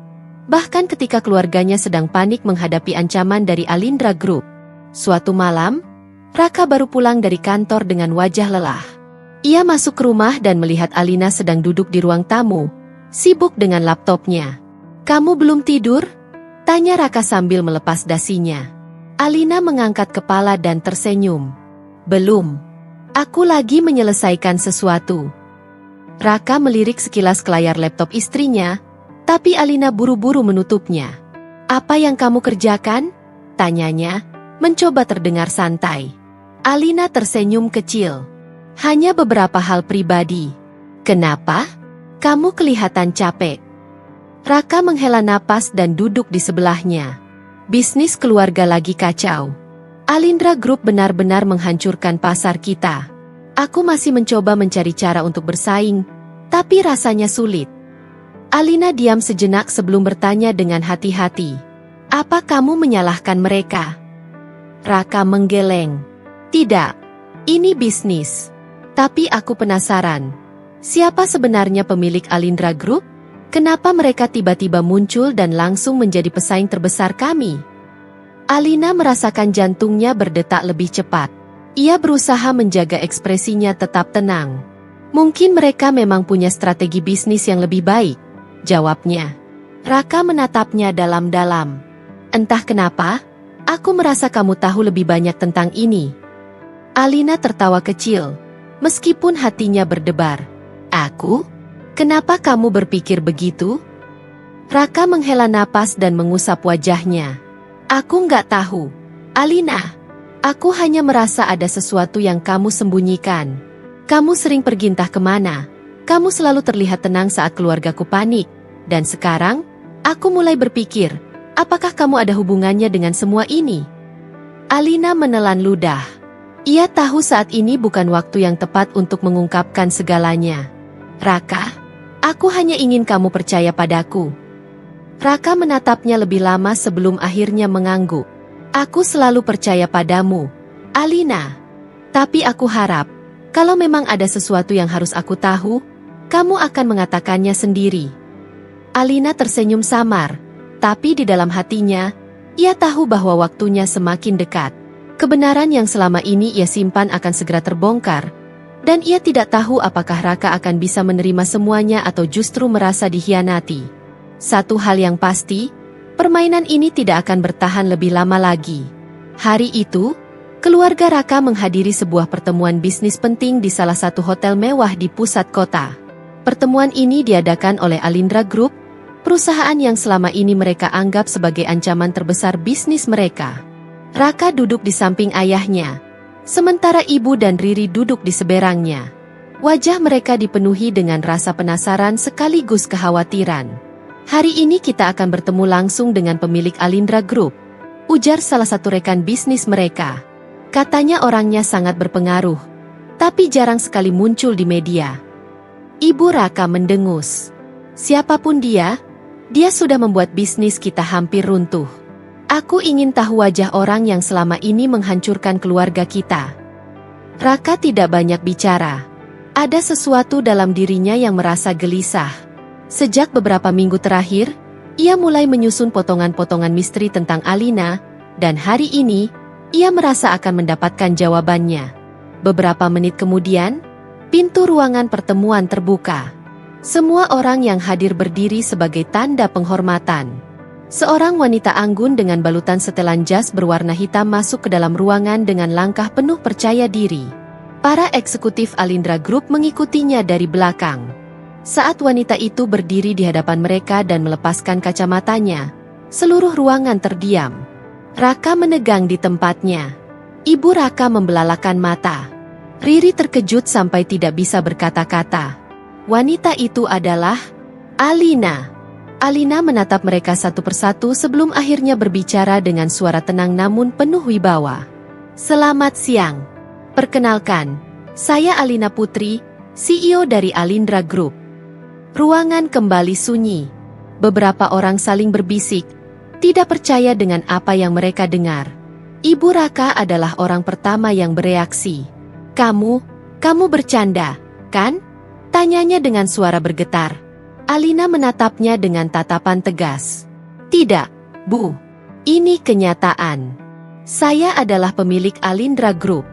Bahkan ketika keluarganya sedang panik menghadapi ancaman dari Alindra Group. Suatu malam, Raka baru pulang dari kantor dengan wajah lelah. Ia masuk ke rumah dan melihat Alina sedang duduk di ruang tamu, sibuk dengan laptopnya. "Kamu belum tidur?" tanya Raka sambil melepas dasinya. Alina mengangkat kepala dan tersenyum. "Belum. Aku lagi menyelesaikan sesuatu." Raka melirik sekilas ke layar laptop istrinya, tapi Alina buru-buru menutupnya. "Apa yang kamu kerjakan?" tanyanya, mencoba terdengar santai. Alina tersenyum kecil. "Hanya beberapa hal pribadi." "Kenapa? Kamu kelihatan capek." Raka menghela napas dan duduk di sebelahnya. "Bisnis keluarga lagi kacau. Alindra Group benar-benar menghancurkan pasar kita. Aku masih mencoba mencari cara untuk bersaing, tapi rasanya sulit." Alina diam sejenak sebelum bertanya dengan hati-hati. "Apa kamu menyalahkan mereka?" Raka menggeleng. "Tidak, ini bisnis. Tapi aku penasaran. Siapa sebenarnya pemilik Alindra Group? Kenapa mereka tiba-tiba muncul dan langsung menjadi pesaing terbesar kami?" Alina merasakan jantungnya berdetak lebih cepat. Ia berusaha menjaga ekspresinya tetap tenang. "Mungkin mereka memang punya strategi bisnis yang lebih baik," jawabnya. Raka menatapnya dalam-dalam. "Entah kenapa, aku merasa kamu tahu lebih banyak tentang ini." Alina tertawa kecil, meskipun hatinya berdebar. "Aku? Kenapa kamu berpikir begitu?" Raka menghela napas dan mengusap wajahnya. "Aku nggak tahu, Alina. Aku hanya merasa ada sesuatu yang kamu sembunyikan. Kamu sering pergi entah kemana. Kamu selalu terlihat tenang saat keluargaku panik. Dan sekarang, aku mulai berpikir, Apakah kamu ada hubungannya dengan semua ini? Alina menelan ludah. Ia tahu saat ini bukan waktu yang tepat untuk mengungkapkan segalanya. Raka, aku hanya ingin kamu percaya padaku. Raka menatapnya lebih lama sebelum akhirnya mengangguk. Aku selalu percaya padamu, Alina. Tapi aku harap, kalau memang ada sesuatu yang harus aku tahu, kamu akan mengatakannya sendiri. Alina tersenyum samar, tapi di dalam hatinya, ia tahu bahwa waktunya semakin dekat. Kebenaran yang selama ini ia simpan akan segera terbongkar, dan ia tidak tahu apakah Raka akan bisa menerima semuanya atau justru merasa dikhianati. Satu hal yang pasti, permainan ini tidak akan bertahan lebih lama lagi. Hari itu, keluarga Raka menghadiri sebuah pertemuan bisnis penting di salah satu hotel mewah di pusat kota. Pertemuan ini diadakan oleh Alindra Group, perusahaan yang selama ini mereka anggap sebagai ancaman terbesar bisnis mereka. Raka duduk di samping ayahnya, sementara ibu dan Riri duduk di seberangnya. Wajah mereka dipenuhi dengan rasa penasaran sekaligus kekhawatiran. Hari ini kita akan bertemu langsung dengan pemilik Alindra Group, ujar salah satu rekan bisnis mereka. Katanya orangnya sangat berpengaruh, tapi jarang sekali muncul di media. Ibu Raka mendengus. Siapapun dia sudah membuat bisnis kita hampir runtuh. Aku ingin tahu wajah orang yang selama ini menghancurkan keluarga kita. Raka tidak banyak bicara. Ada sesuatu dalam dirinya yang merasa gelisah. Sejak beberapa minggu terakhir, ia mulai menyusun potongan-potongan misteri tentang Alina, dan hari ini, ia merasa akan mendapatkan jawabannya. Beberapa menit kemudian, pintu ruangan pertemuan terbuka. Semua orang yang hadir berdiri sebagai tanda penghormatan. Seorang wanita anggun dengan balutan setelan jas berwarna hitam masuk ke dalam ruangan dengan langkah penuh percaya diri. Para eksekutif Alindra Group mengikutinya dari belakang. Saat wanita itu berdiri di hadapan mereka dan melepaskan kacamatanya, seluruh ruangan terdiam. Raka menegang di tempatnya. Ibu Raka membelalakan mata. Riri terkejut sampai tidak bisa berkata-kata. Wanita itu adalah Alina. Alina menatap mereka satu persatu sebelum akhirnya berbicara dengan suara tenang namun penuh wibawa. Selamat siang. Perkenalkan, saya Alina Putri, CEO dari Alindra Group. Ruangan kembali sunyi. Beberapa orang saling berbisik, tidak percaya dengan apa yang mereka dengar. Ibu Raka adalah orang pertama yang bereaksi. Kamu bercanda, kan? Tanyanya dengan suara bergetar. Alina menatapnya dengan tatapan tegas. Tidak, Bu. Ini kenyataan. Saya adalah pemilik Alindra Group.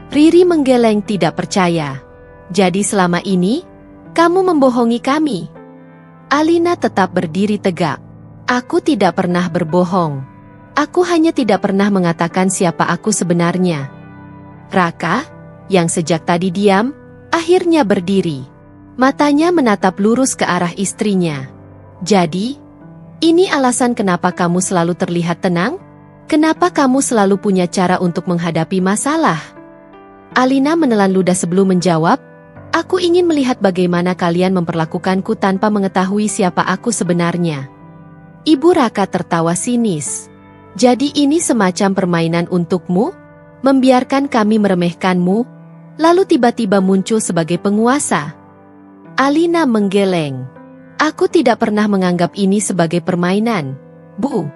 Riri menggeleng tidak percaya. Jadi selama ini, kamu membohongi kami? Alina tetap berdiri tegak. Aku tidak pernah berbohong. Aku hanya tidak pernah mengatakan siapa aku sebenarnya. Raka, yang sejak tadi diam, akhirnya berdiri. Matanya menatap lurus ke arah istrinya. Jadi, ini alasan kenapa kamu selalu terlihat tenang? Kenapa kamu selalu punya cara untuk menghadapi masalah? Alina menelan ludah sebelum menjawab, aku ingin melihat bagaimana kalian memperlakukanku tanpa mengetahui siapa aku sebenarnya. Ibu Raka tertawa sinis. Jadi ini semacam permainan untukmu? Membiarkan kami meremehkanmu, lalu tiba-tiba muncul sebagai penguasa. Alina menggeleng. Aku tidak pernah menganggap ini sebagai permainan, Bu.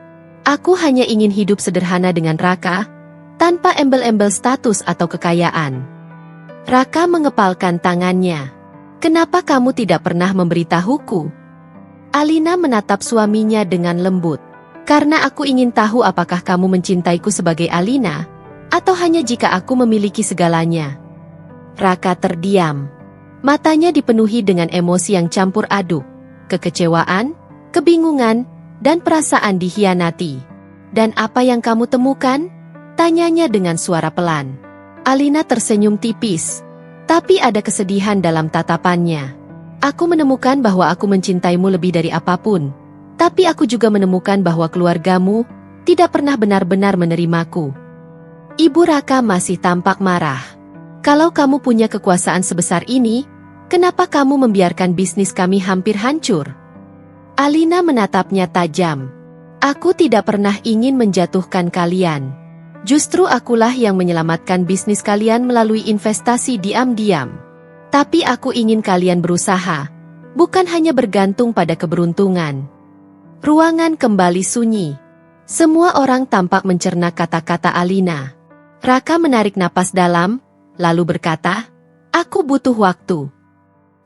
Aku hanya ingin hidup sederhana dengan Raka, tanpa embel-embel status atau kekayaan. Raka mengepalkan tangannya. Kenapa kamu tidak pernah memberitahuku? Alina menatap suaminya dengan lembut. Karena aku ingin tahu apakah kamu mencintaiku sebagai Alina, atau hanya jika aku memiliki segalanya. Raka terdiam. Matanya dipenuhi dengan emosi yang campur aduk, kekecewaan, kebingungan, dan perasaan dikhianati. Dan apa yang kamu temukan? Tanyanya dengan suara pelan. Alina tersenyum tipis, tapi ada kesedihan dalam tatapannya. Aku menemukan bahwa aku mencintaimu lebih dari apapun, tapi aku juga menemukan bahwa keluargamu tidak pernah benar-benar menerimaku. Ibu Raka masih tampak marah. Kalau kamu punya kekuasaan sebesar ini, kenapa kamu membiarkan bisnis kami hampir hancur? Alina menatapnya tajam. Aku tidak pernah ingin menjatuhkan kalian. Justru akulah yang menyelamatkan bisnis kalian melalui investasi diam-diam. Tapi aku ingin kalian berusaha, bukan hanya bergantung pada keberuntungan. Ruangan kembali sunyi. Semua orang tampak mencerna kata-kata Alina. Raka menarik napas dalam, lalu berkata, "Aku butuh waktu."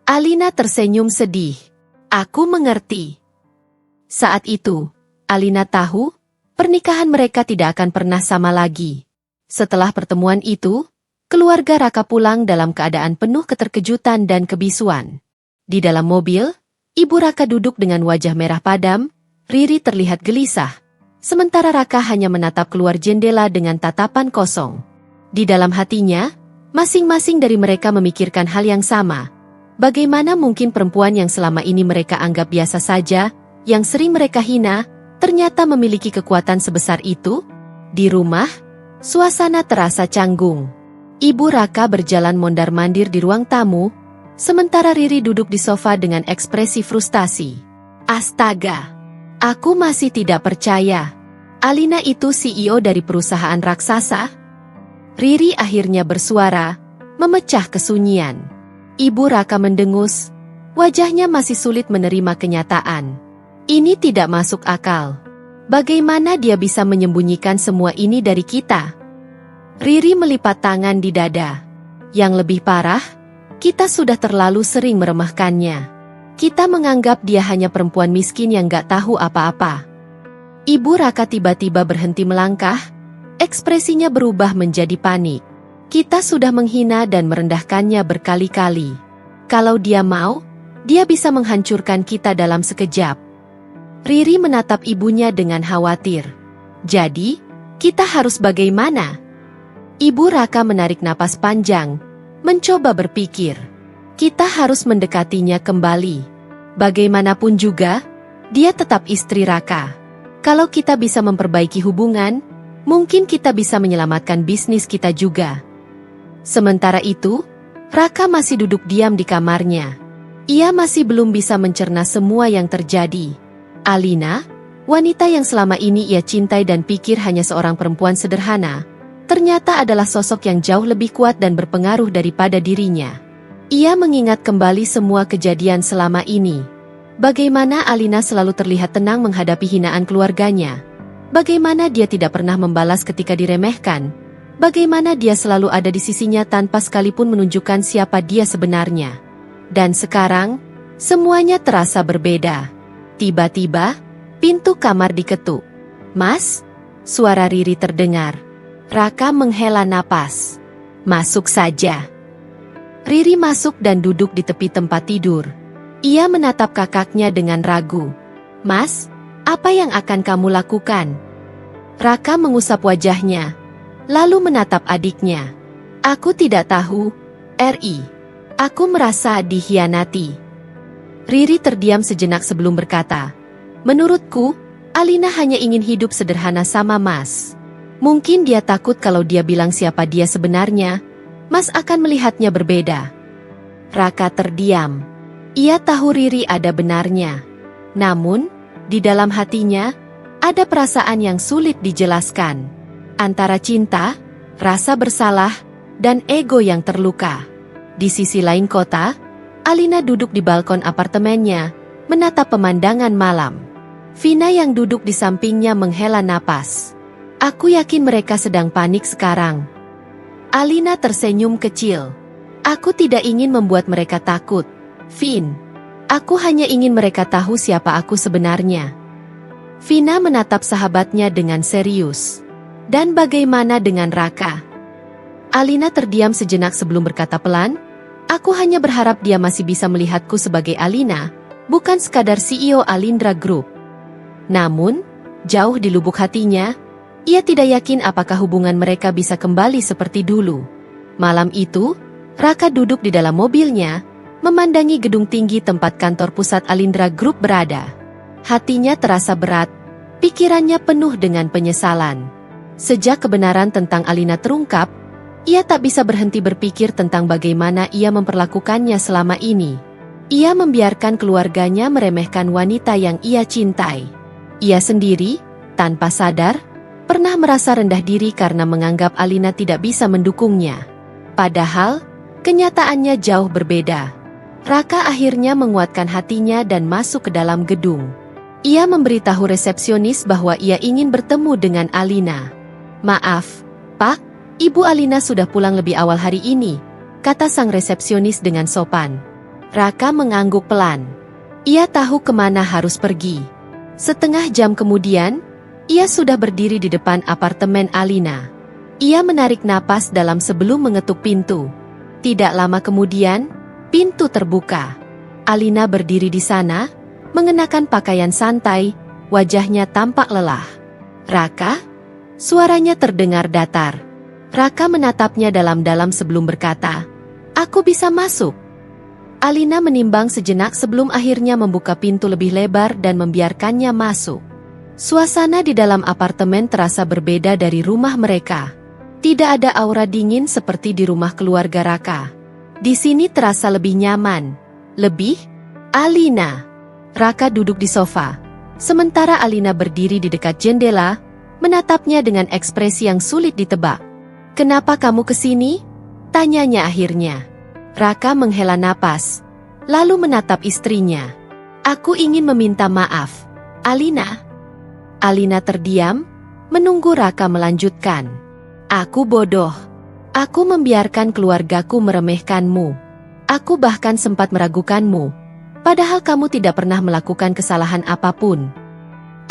Alina tersenyum sedih. "Aku mengerti." Saat itu, Alina tahu, pernikahan mereka tidak akan pernah sama lagi. Setelah pertemuan itu, keluarga Raka pulang dalam keadaan penuh keterkejutan dan kebisuan. Di dalam mobil, Ibu Raka duduk dengan wajah merah padam, Riri terlihat gelisah. Sementara Raka hanya menatap keluar jendela dengan tatapan kosong. Di dalam hatinya, masing-masing dari mereka memikirkan hal yang sama. Bagaimana mungkin perempuan yang selama ini mereka anggap biasa saja, yang sering mereka hina, ternyata memiliki kekuatan sebesar itu? Di rumah, suasana terasa canggung. Ibu Raka berjalan mondar-mandir di ruang tamu, sementara Riri duduk di sofa dengan ekspresi frustasi. Astaga, aku masih tidak percaya. Alina itu CEO dari perusahaan raksasa? Riri akhirnya bersuara, memecah kesunyian. Ibu Raka mendengus, wajahnya masih sulit menerima kenyataan. Ini tidak masuk akal. Bagaimana dia bisa menyembunyikan semua ini dari kita? Riri melipat tangan di dada. Yang lebih parah, kita sudah terlalu sering meremehkannya. Kita menganggap dia hanya perempuan miskin yang gak tahu apa-apa. Ibu Raka tiba-tiba berhenti melangkah, ekspresinya berubah menjadi panik. Kita sudah menghina dan merendahkannya berkali-kali. Kalau dia mau, dia bisa menghancurkan kita dalam sekejap. Riri menatap ibunya dengan khawatir. Jadi, kita harus bagaimana? Ibu Raka menarik napas panjang, mencoba berpikir. Kita harus mendekatinya kembali. Bagaimanapun juga, dia tetap istri Raka. Kalau kita bisa memperbaiki hubungan, mungkin kita bisa menyelamatkan bisnis kita juga. Sementara itu, Raka masih duduk diam di kamarnya. Ia masih belum bisa mencerna semua yang terjadi. Alina, wanita yang selama ini ia cintai dan pikir hanya seorang perempuan sederhana, ternyata adalah sosok yang jauh lebih kuat dan berpengaruh daripada dirinya. Ia mengingat kembali semua kejadian selama ini. Bagaimana Alina selalu terlihat tenang menghadapi hinaan keluarganya. Bagaimana dia tidak pernah membalas ketika diremehkan. Bagaimana dia selalu ada di sisinya tanpa sekalipun menunjukkan siapa dia sebenarnya. Dan sekarang, semuanya terasa berbeda. Tiba-tiba, pintu kamar diketuk. "Mas?" Suara Riri terdengar. Raka menghela napas. "Masuk saja." Riri masuk dan duduk di tepi tempat tidur. Ia menatap kakaknya dengan ragu. "Mas, apa yang akan kamu lakukan?" Raka mengusap wajahnya, lalu menatap adiknya. "Aku tidak tahu, Ri. Aku merasa dikhianati." Riri terdiam sejenak sebelum berkata, "Menurutku, Alina hanya ingin hidup sederhana sama Mas. Mungkin dia takut kalau dia bilang siapa dia sebenarnya, Mas akan melihatnya berbeda." Raka terdiam. Ia tahu Riri ada benarnya. Namun, di dalam hatinya, ada perasaan yang sulit dijelaskan. Antara cinta, rasa bersalah, dan ego yang terluka. Di sisi lain kota, Alina duduk di balkon apartemennya, menatap pemandangan malam. Vina yang duduk di sampingnya menghela napas. "Aku yakin mereka sedang panik sekarang." Alina tersenyum kecil. "Aku tidak ingin membuat mereka takut, Vin. Aku hanya ingin mereka tahu siapa aku sebenarnya." Vina menatap sahabatnya dengan serius. "Dan bagaimana dengan Raka?" Alina terdiam sejenak sebelum berkata pelan, "Aku hanya berharap dia masih bisa melihatku sebagai Alina, bukan sekadar CEO Alindra Group." Namun, jauh di lubuk hatinya, ia tidak yakin apakah hubungan mereka bisa kembali seperti dulu. Malam itu, Raka duduk di dalam mobilnya, memandangi gedung tinggi tempat kantor pusat Alindra Group berada. Hatinya terasa berat, pikirannya penuh dengan penyesalan. Sejak kebenaran tentang Alina terungkap, ia tak bisa berhenti berpikir tentang bagaimana ia memperlakukannya selama ini. Ia membiarkan keluarganya meremehkan wanita yang ia cintai. Ia sendiri, tanpa sadar, pernah merasa rendah diri karena menganggap Alina tidak bisa mendukungnya. Padahal, kenyataannya jauh berbeda. Raka akhirnya menguatkan hatinya dan masuk ke dalam gedung. Ia memberitahu resepsionis bahwa ia ingin bertemu dengan Alina. "Maaf, Pak, Ibu Alina sudah pulang lebih awal hari ini," kata sang resepsionis dengan sopan. Raka mengangguk pelan. Ia tahu kemana harus pergi. Setengah jam kemudian, ia sudah berdiri di depan apartemen Alina. Ia menarik napas dalam sebelum mengetuk pintu. Tidak lama kemudian, pintu terbuka. Alina berdiri di sana, mengenakan pakaian santai, wajahnya tampak lelah. "Raka?" Suaranya terdengar datar. Raka menatapnya dalam-dalam sebelum berkata, "Aku bisa masuk?" Alina menimbang sejenak sebelum akhirnya membuka pintu lebih lebar dan membiarkannya masuk. Suasana di dalam apartemen terasa berbeda dari rumah mereka. Tidak ada aura dingin seperti di rumah keluarga Raka. Di sini terasa lebih nyaman. Lebih? Alina. Raka duduk di sofa. Sementara Alina berdiri di dekat jendela, menatapnya dengan ekspresi yang sulit ditebak. "Kenapa kamu kesini?" tanyanya akhirnya. Raka menghela napas, lalu menatap istrinya. "Aku ingin meminta maaf, Alina." Alina terdiam, menunggu Raka melanjutkan. "Aku bodoh. Aku membiarkan keluargaku meremehkanmu. Aku bahkan sempat meragukanmu. Padahal kamu tidak pernah melakukan kesalahan apapun."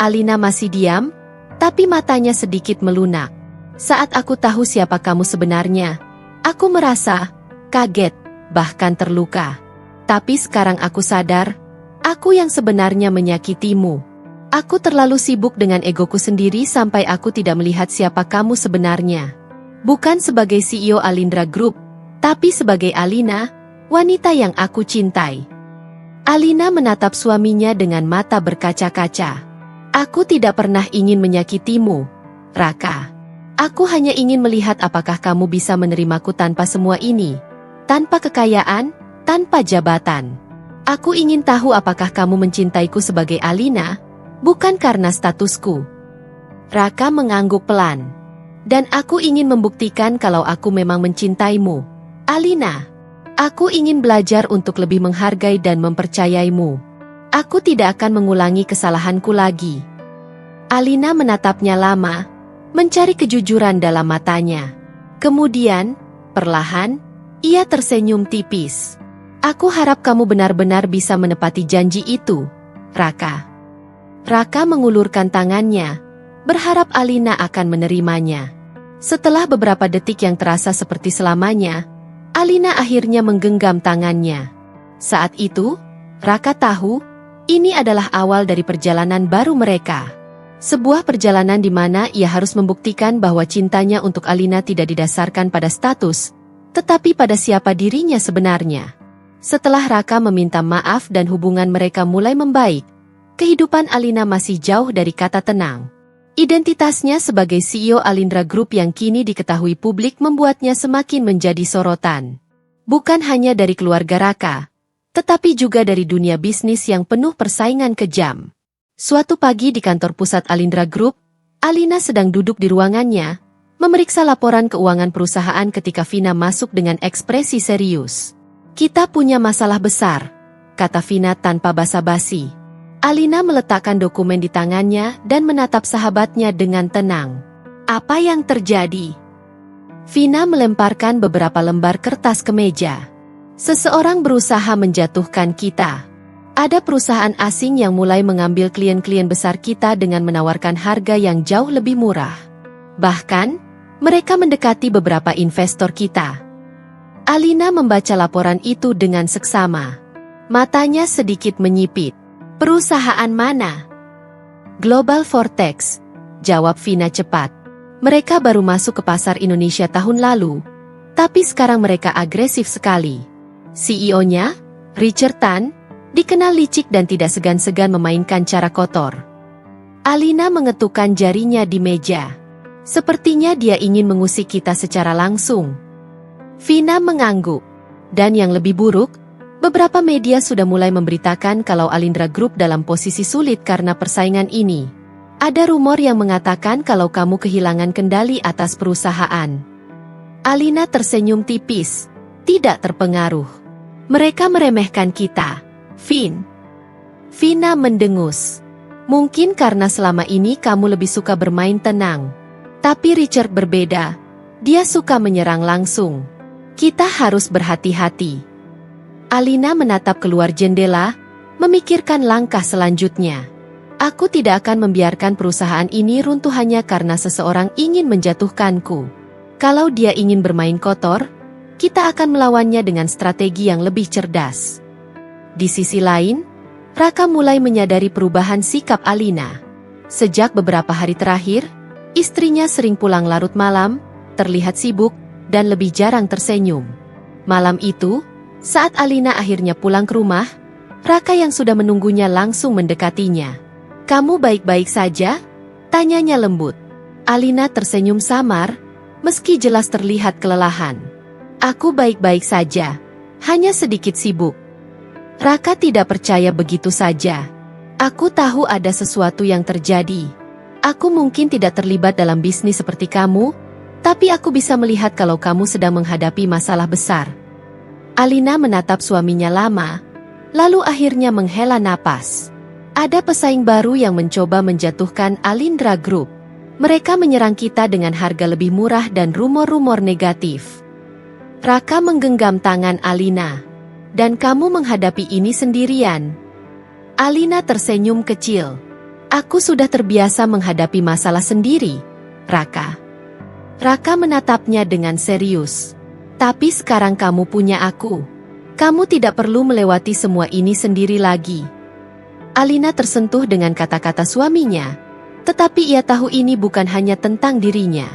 Alina masih diam, tapi matanya sedikit melunak. "Saat aku tahu siapa kamu sebenarnya, aku merasa kaget, bahkan terluka. Tapi sekarang aku sadar, aku yang sebenarnya menyakitimu. Aku terlalu sibuk dengan egoku sendiri sampai aku tidak melihat siapa kamu sebenarnya. Bukan sebagai CEO Alindra Group, tapi sebagai Alina, wanita yang aku cintai." Alina menatap suaminya dengan mata berkaca-kaca. "Aku tidak pernah ingin menyakitimu, Raka. Aku hanya ingin melihat apakah kamu bisa menerimaku tanpa semua ini. Tanpa kekayaan, tanpa jabatan. Aku ingin tahu apakah kamu mencintaiku sebagai Alina, bukan karena statusku." Raka mengangguk pelan. "Dan aku ingin membuktikan kalau aku memang mencintaimu, Alina. Aku ingin belajar untuk lebih menghargai dan mempercayaimu. Aku tidak akan mengulangi kesalahanku lagi." Alina menatapnya lama, mencari kejujuran dalam matanya. Kemudian, perlahan, ia tersenyum tipis. "Aku harap kamu benar-benar bisa menepati janji itu, Raka." Raka mengulurkan tangannya, berharap Alina akan menerimanya. Setelah beberapa detik yang terasa seperti selamanya, Alina akhirnya menggenggam tangannya. Saat itu, Raka tahu, ini adalah awal dari perjalanan baru mereka. Sebuah perjalanan di mana ia harus membuktikan bahwa cintanya untuk Alina tidak didasarkan pada status, tetapi pada siapa dirinya sebenarnya. Setelah Raka meminta maaf dan hubungan mereka mulai membaik, kehidupan Alina masih jauh dari kata tenang. Identitasnya sebagai CEO Alindra Group yang kini diketahui publik membuatnya semakin menjadi sorotan. Bukan hanya dari keluarga Raka, tetapi juga dari dunia bisnis yang penuh persaingan kejam. Suatu pagi di kantor pusat Alindra Group, Alina sedang duduk di ruangannya, memeriksa laporan keuangan perusahaan ketika Vina masuk dengan ekspresi serius. "Kita punya masalah besar," kata Vina tanpa basa-basi. Alina meletakkan dokumen di tangannya dan menatap sahabatnya dengan tenang. "Apa yang terjadi?" Vina melemparkan beberapa lembar kertas ke meja. "Seseorang berusaha menjatuhkan kita. Ada perusahaan asing yang mulai mengambil klien-klien besar kita dengan menawarkan harga yang jauh lebih murah. Bahkan, mereka mendekati beberapa investor kita." Alina membaca laporan itu dengan seksama. Matanya sedikit menyipit. "Perusahaan mana?" "Global Vortex," jawab Vina cepat. "Mereka baru masuk ke pasar Indonesia tahun lalu, tapi sekarang mereka agresif sekali. CEO-nya, Richard Tan, dikenal licik dan tidak segan-segan memainkan cara kotor." Alina mengetukkan jarinya di meja. "Sepertinya dia ingin mengusik kita secara langsung." Vina mengangguk. Dan yang lebih buruk, beberapa media sudah mulai memberitakan kalau Alindra Group dalam posisi sulit karena persaingan ini. Ada rumor yang mengatakan kalau kamu kehilangan kendali atas perusahaan. Alina tersenyum tipis. Tidak terpengaruh. Mereka meremehkan kita. Vin. Vina mendengus. Mungkin karena selama ini kamu lebih suka bermain tenang. Tapi Richard berbeda. Dia suka menyerang langsung. Kita harus berhati-hati. Alina menatap keluar jendela, memikirkan langkah selanjutnya. Aku tidak akan membiarkan perusahaan ini runtuh hanya karena seseorang ingin menjatuhkanku. Kalau dia ingin bermain kotor, kita akan melawannya dengan strategi yang lebih cerdas. Di sisi lain, Raka mulai menyadari perubahan sikap Alina. Sejak beberapa hari terakhir, istrinya sering pulang larut malam, terlihat sibuk, dan lebih jarang tersenyum. Malam itu, saat Alina akhirnya pulang ke rumah, Raka yang sudah menunggunya langsung mendekatinya. "Kamu baik-baik saja?" tanyanya lembut. Alina tersenyum samar, meski jelas terlihat kelelahan. "Aku baik-baik saja, hanya sedikit sibuk." Raka tidak percaya begitu saja. "Aku tahu ada sesuatu yang terjadi. Aku mungkin tidak terlibat dalam bisnis seperti kamu, tapi aku bisa melihat kalau kamu sedang menghadapi masalah besar." Alina menatap suaminya lama, lalu akhirnya menghela napas. "Ada pesaing baru yang mencoba menjatuhkan Alindra Group. Mereka menyerang kita dengan harga lebih murah dan rumor-rumor negatif." Raka menggenggam tangan Alina. "Dan kamu menghadapi ini sendirian?" Alina tersenyum kecil. "Aku sudah terbiasa menghadapi masalah sendiri, Raka." Raka menatapnya dengan serius. "Tapi sekarang kamu punya aku. Kamu tidak perlu melewati semua ini sendiri lagi." Alina tersentuh dengan kata-kata suaminya. Tetapi ia tahu ini bukan hanya tentang dirinya.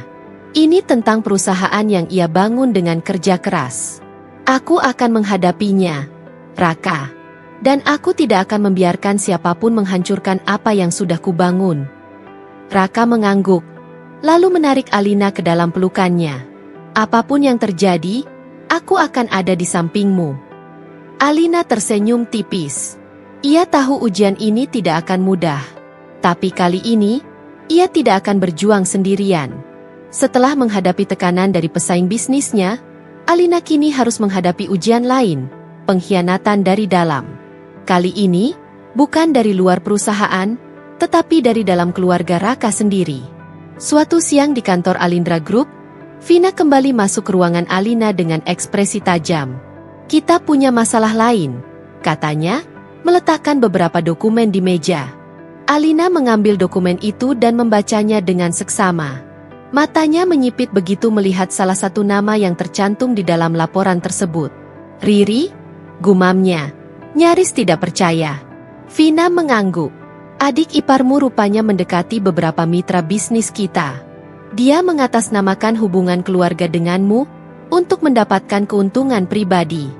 Ini tentang perusahaan yang ia bangun dengan kerja keras. "Aku akan menghadapinya, Raka. Dan aku tidak akan membiarkan siapapun menghancurkan apa yang sudah kubangun." Raka mengangguk, lalu menarik Alina ke dalam pelukannya. "Apapun yang terjadi, aku akan ada di sampingmu." Alina tersenyum tipis. Ia tahu ujian ini tidak akan mudah. Tapi kali ini, ia tidak akan berjuang sendirian. Setelah menghadapi tekanan dari pesaing bisnisnya, Alina kini harus menghadapi ujian lain, pengkhianatan dari dalam. Kali ini, bukan dari luar perusahaan, tetapi dari dalam keluarga Raka sendiri. Suatu siang di kantor Alindra Group, Vina kembali masuk ke ruangan Alina dengan ekspresi tajam. "Kita punya masalah lain," katanya, meletakkan beberapa dokumen di meja. Alina mengambil dokumen itu dan membacanya dengan seksama. Matanya menyipit begitu melihat salah satu nama yang tercantum di dalam laporan tersebut. "Riri?" gumamnya, nyaris tidak percaya. Vina mengangguk. "Adik iparmu rupanya mendekati beberapa mitra bisnis kita. Dia mengatasnamakan hubungan keluarga denganmu untuk mendapatkan keuntungan pribadi.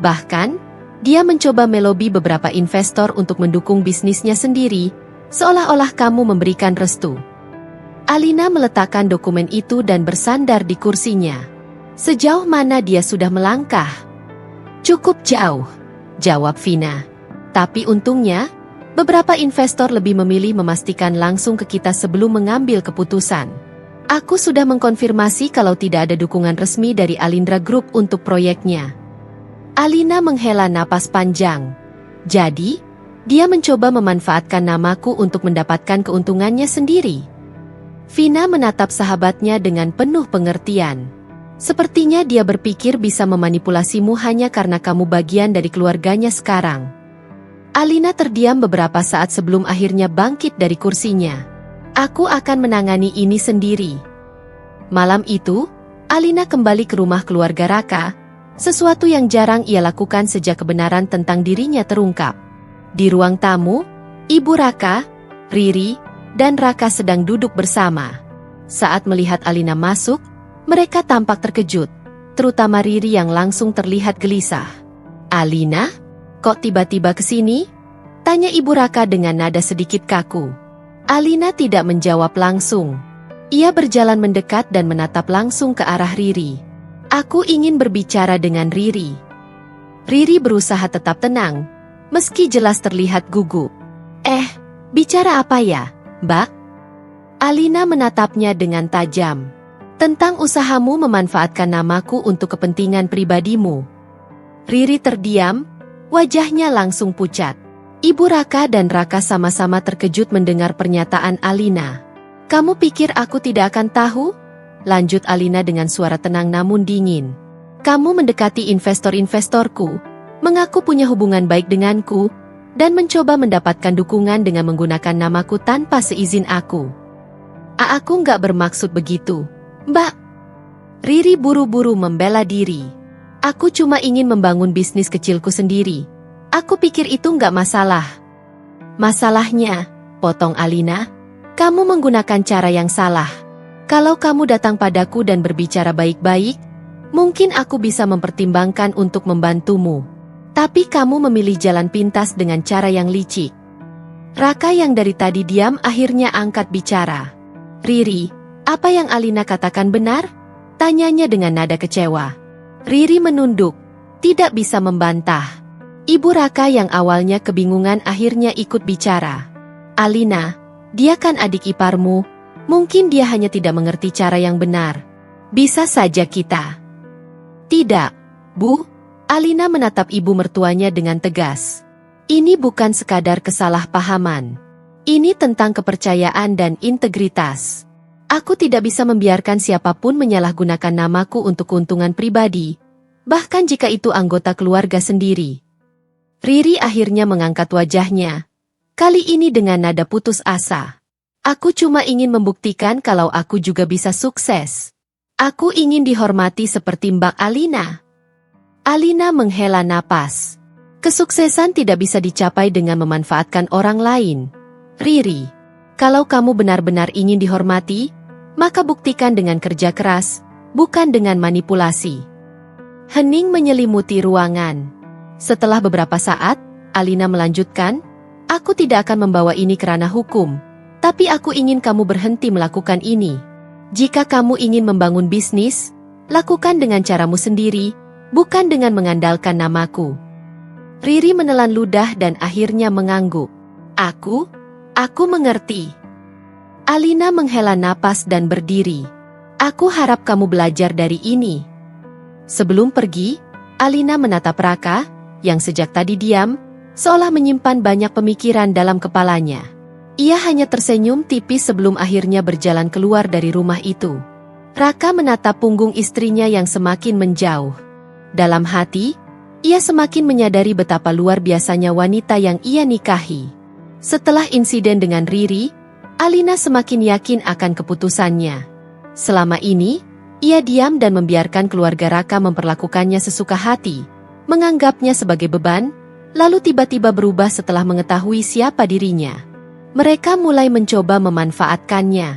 Bahkan, dia mencoba melobi beberapa investor untuk mendukung bisnisnya sendiri, seolah-olah kamu memberikan restu." Alina meletakkan dokumen itu dan bersandar di kursinya. "Sejauh mana dia sudah melangkah?" "Cukup jauh," jawab Vina. "Tapi untungnya, beberapa investor lebih memilih memastikan langsung ke kita sebelum mengambil keputusan. Aku sudah mengkonfirmasi kalau tidak ada dukungan resmi dari Alindra Group untuk proyeknya." Alina menghela napas panjang. "Jadi, dia mencoba memanfaatkan namaku untuk mendapatkan keuntungannya sendiri?" Vina menatap sahabatnya dengan penuh pengertian. "Sepertinya dia berpikir bisa memanipulasimu hanya karena kamu bagian dari keluarganya sekarang." Alina terdiam beberapa saat sebelum akhirnya bangkit dari kursinya. "Aku akan menangani ini sendiri." Malam itu, Alina kembali ke rumah keluarga Raka, sesuatu yang jarang ia lakukan sejak kebenaran tentang dirinya terungkap. Di ruang tamu, Ibu Raka, Riri, dan Raka sedang duduk bersama. Saat melihat Alina masuk, mereka tampak terkejut, terutama Riri yang langsung terlihat gelisah. "Alina, kok tiba-tiba ke sini?" tanya Ibu Raka dengan nada sedikit kaku. Alina tidak menjawab langsung. Ia berjalan mendekat dan menatap langsung ke arah Riri. "Aku ingin berbicara dengan Riri." Riri berusaha tetap tenang, meski jelas terlihat gugup. Bicara apa ya, Mbak?" Alina menatapnya dengan tajam. Tentang usahamu memanfaatkan namaku untuk kepentingan pribadimu. Riri terdiam, wajahnya langsung pucat. Ibu Raka dan Raka sama-sama terkejut mendengar pernyataan Alina. Kamu pikir aku tidak akan tahu? Lanjut Alina dengan suara tenang namun dingin. Kamu mendekati investor-investorku, mengaku punya hubungan baik denganku, dan mencoba mendapatkan dukungan dengan menggunakan namaku tanpa seizin aku. Aku nggak bermaksud begitu, Mbak. Riri buru-buru membela diri. Aku cuma ingin membangun bisnis kecilku sendiri. Aku pikir itu nggak masalah. Masalahnya, potong Alina, kamu menggunakan cara yang salah. Kalau kamu datang padaku dan berbicara baik-baik, mungkin aku bisa mempertimbangkan untuk membantumu. Tapi kamu memilih jalan pintas dengan cara yang licik. Raka yang dari tadi diam akhirnya angkat bicara. Riri, apa yang Alina katakan benar? Tanyanya dengan nada kecewa. Riri menunduk, tidak bisa membantah. Ibu Raka yang awalnya kebingungan akhirnya ikut bicara. Alina, dia kan adik iparmu, mungkin dia hanya tidak mengerti cara yang benar. Bisa saja kita. Tidak, Bu. Alina menatap ibu mertuanya dengan tegas. Ini bukan sekadar kesalahpahaman. Ini tentang kepercayaan dan integritas. Aku tidak bisa membiarkan siapapun menyalahgunakan namaku untuk keuntungan pribadi, bahkan jika itu anggota keluarga sendiri. Riri akhirnya mengangkat wajahnya, kali ini dengan nada putus asa. Aku cuma ingin membuktikan kalau aku juga bisa sukses. Aku ingin dihormati seperti Mbak Alina. Alina menghela napas. Kesuksesan tidak bisa dicapai dengan memanfaatkan orang lain. Riri, kalau kamu benar-benar ingin dihormati, maka buktikan dengan kerja keras, bukan dengan manipulasi. Hening menyelimuti ruangan. Setelah beberapa saat, Alina melanjutkan, aku tidak akan membawa ini ke ranah hukum, tapi aku ingin kamu berhenti melakukan ini. Jika kamu ingin membangun bisnis, lakukan dengan caramu sendiri, bukan dengan mengandalkan namaku. Riri menelan ludah dan akhirnya mengangguk. Aku mengerti. Alina menghela napas dan berdiri. Aku harap kamu belajar dari ini. Sebelum pergi, Alina menatap Raka, yang sejak tadi diam, seolah menyimpan banyak pemikiran dalam kepalanya. Ia hanya tersenyum tipis sebelum akhirnya berjalan keluar dari rumah itu. Raka menatap punggung istrinya yang semakin menjauh. Dalam hati, ia semakin menyadari betapa luar biasanya wanita yang ia nikahi. Setelah insiden dengan Riri, Alina semakin yakin akan keputusannya. Selama ini, ia diam dan membiarkan keluarga Raka memperlakukannya sesuka hati, menganggapnya sebagai beban, lalu tiba-tiba berubah setelah mengetahui siapa dirinya. Mereka mulai mencoba memanfaatkannya.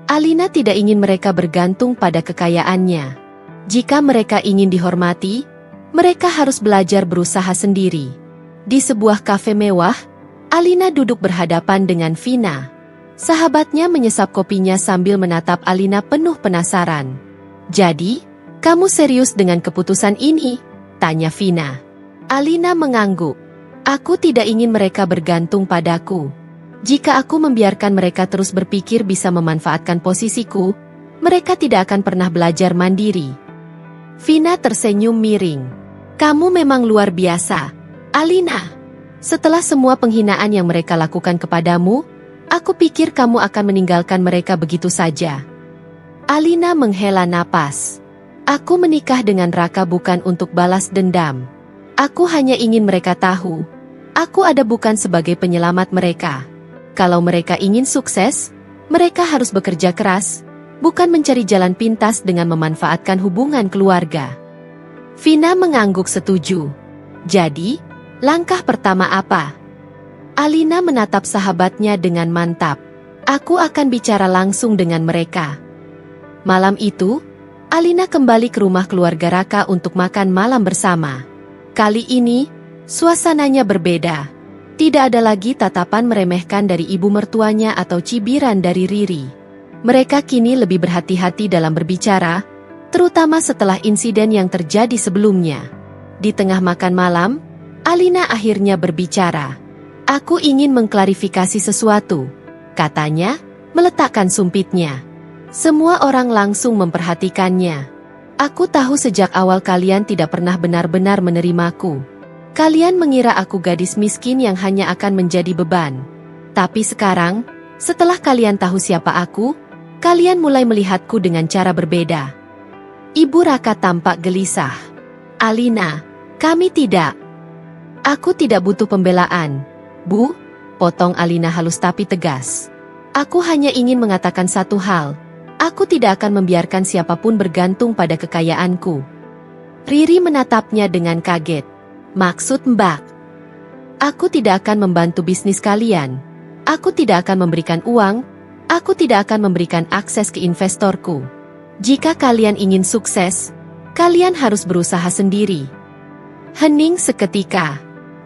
Alina tidak ingin mereka bergantung pada kekayaannya. Jika mereka ingin dihormati, mereka harus belajar berusaha sendiri. Di sebuah kafe mewah, Alina duduk berhadapan dengan Vina. Sahabatnya menyesap kopinya sambil menatap Alina penuh penasaran. Jadi, kamu serius dengan keputusan ini? Tanya Vina. Alina mengangguk. Aku tidak ingin mereka bergantung padaku. Jika aku membiarkan mereka terus berpikir bisa memanfaatkan posisiku, mereka tidak akan pernah belajar mandiri. Vina tersenyum miring. Kamu memang luar biasa, Alina. Setelah semua penghinaan yang mereka lakukan kepadamu, aku pikir kamu akan meninggalkan mereka begitu saja. Alina menghela napas. Aku menikah dengan Raka bukan untuk balas dendam. Aku hanya ingin mereka tahu, aku ada bukan sebagai penyelamat mereka. Kalau mereka ingin sukses, mereka harus bekerja keras, bukan mencari jalan pintas dengan memanfaatkan hubungan keluarga. Vina mengangguk setuju. Jadi, langkah pertama apa? Alina menatap sahabatnya dengan mantap. Aku akan bicara langsung dengan mereka. Malam itu, Alina kembali ke rumah keluarga Raka untuk makan malam bersama. Kali ini, suasananya berbeda. Tidak ada lagi tatapan meremehkan dari ibu mertuanya atau cibiran dari Riri. Mereka kini lebih berhati-hati dalam berbicara, terutama setelah insiden yang terjadi sebelumnya. Di tengah makan malam, Alina akhirnya berbicara. Aku ingin mengklarifikasi sesuatu, katanya, meletakkan sumpitnya. Semua orang langsung memperhatikannya. Aku tahu sejak awal kalian tidak pernah benar-benar menerimaku. Kalian mengira aku gadis miskin yang hanya akan menjadi beban. Tapi sekarang, setelah kalian tahu siapa aku, kalian mulai melihatku dengan cara berbeda. Ibu Raka tampak gelisah. Alina, kami tidak. Aku tidak butuh pembelaan. Bu, potong Alina halus tapi tegas. Aku hanya ingin mengatakan satu hal. Aku tidak akan membiarkan siapapun bergantung pada kekayaanku. Riri menatapnya dengan kaget. Maksud Mbak? Aku tidak akan membantu bisnis kalian. Aku tidak akan memberikan uang. Aku tidak akan memberikan akses ke investorku. Jika kalian ingin sukses, kalian harus berusaha sendiri. Hening seketika.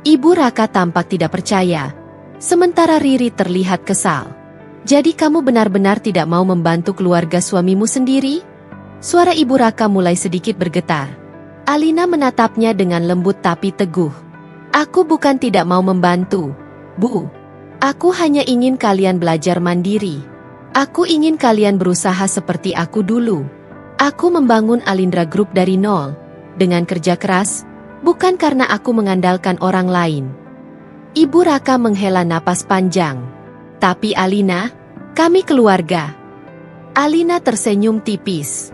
Ibu Raka tampak tidak percaya. Sementara Riri terlihat kesal. Jadi kamu benar-benar tidak mau membantu keluarga suamimu sendiri? Suara Ibu Raka mulai sedikit bergetar. Alina menatapnya dengan lembut tapi teguh. Aku bukan tidak mau membantu, Bu. Aku hanya ingin kalian belajar mandiri. Aku ingin kalian berusaha seperti aku dulu. Aku membangun Alindra Group dari nol, dengan kerja keras, bukan karena aku mengandalkan orang lain. Ibu Raka menghela napas panjang. Tapi Alina, kami keluarga. Alina tersenyum tipis.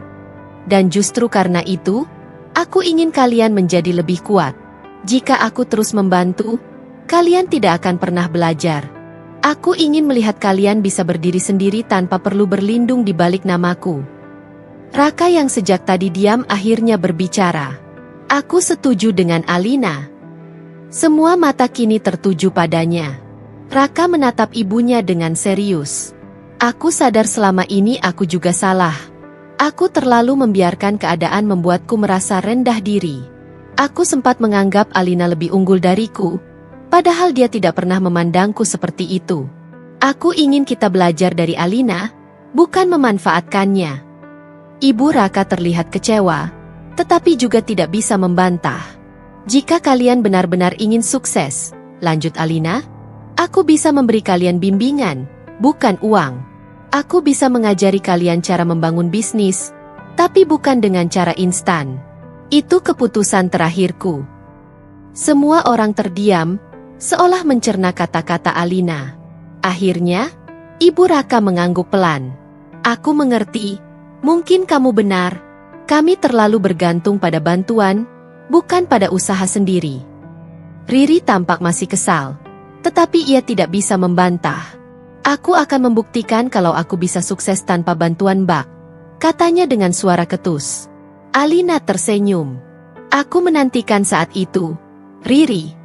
Dan justru karena itu, aku ingin kalian menjadi lebih kuat. Jika aku terus membantu, kalian tidak akan pernah belajar. Aku ingin melihat kalian bisa berdiri sendiri tanpa perlu berlindung di balik namaku. Raka yang sejak tadi diam akhirnya berbicara. Aku setuju dengan Alina. Semua mata kini tertuju padanya. Raka menatap ibunya dengan serius. Aku sadar selama ini aku juga salah. Aku terlalu membiarkan keadaan membuatku merasa rendah diri. Aku sempat menganggap Alina lebih unggul dariku, padahal dia tidak pernah memandangku seperti itu. Aku ingin kita belajar dari Alina, bukan memanfaatkannya. Ibu Raka terlihat kecewa, tetapi juga tidak bisa membantah. Jika kalian benar-benar ingin sukses, lanjut Alina, aku bisa memberi kalian bimbingan, bukan uang. Aku bisa mengajari kalian cara membangun bisnis, tapi bukan dengan cara instan. Itu keputusan terakhirku. Semua orang terdiam, seolah mencerna kata-kata Alina. Akhirnya, Ibu Raka mengangguk pelan. Aku mengerti, mungkin kamu benar. Kami terlalu bergantung pada bantuan, bukan pada usaha sendiri. Riri tampak masih kesal. Tetapi ia tidak bisa membantah. Aku akan membuktikan kalau aku bisa sukses tanpa bantuan Mbak, katanya dengan suara ketus. Alina tersenyum. Aku menantikan saat itu, Riri.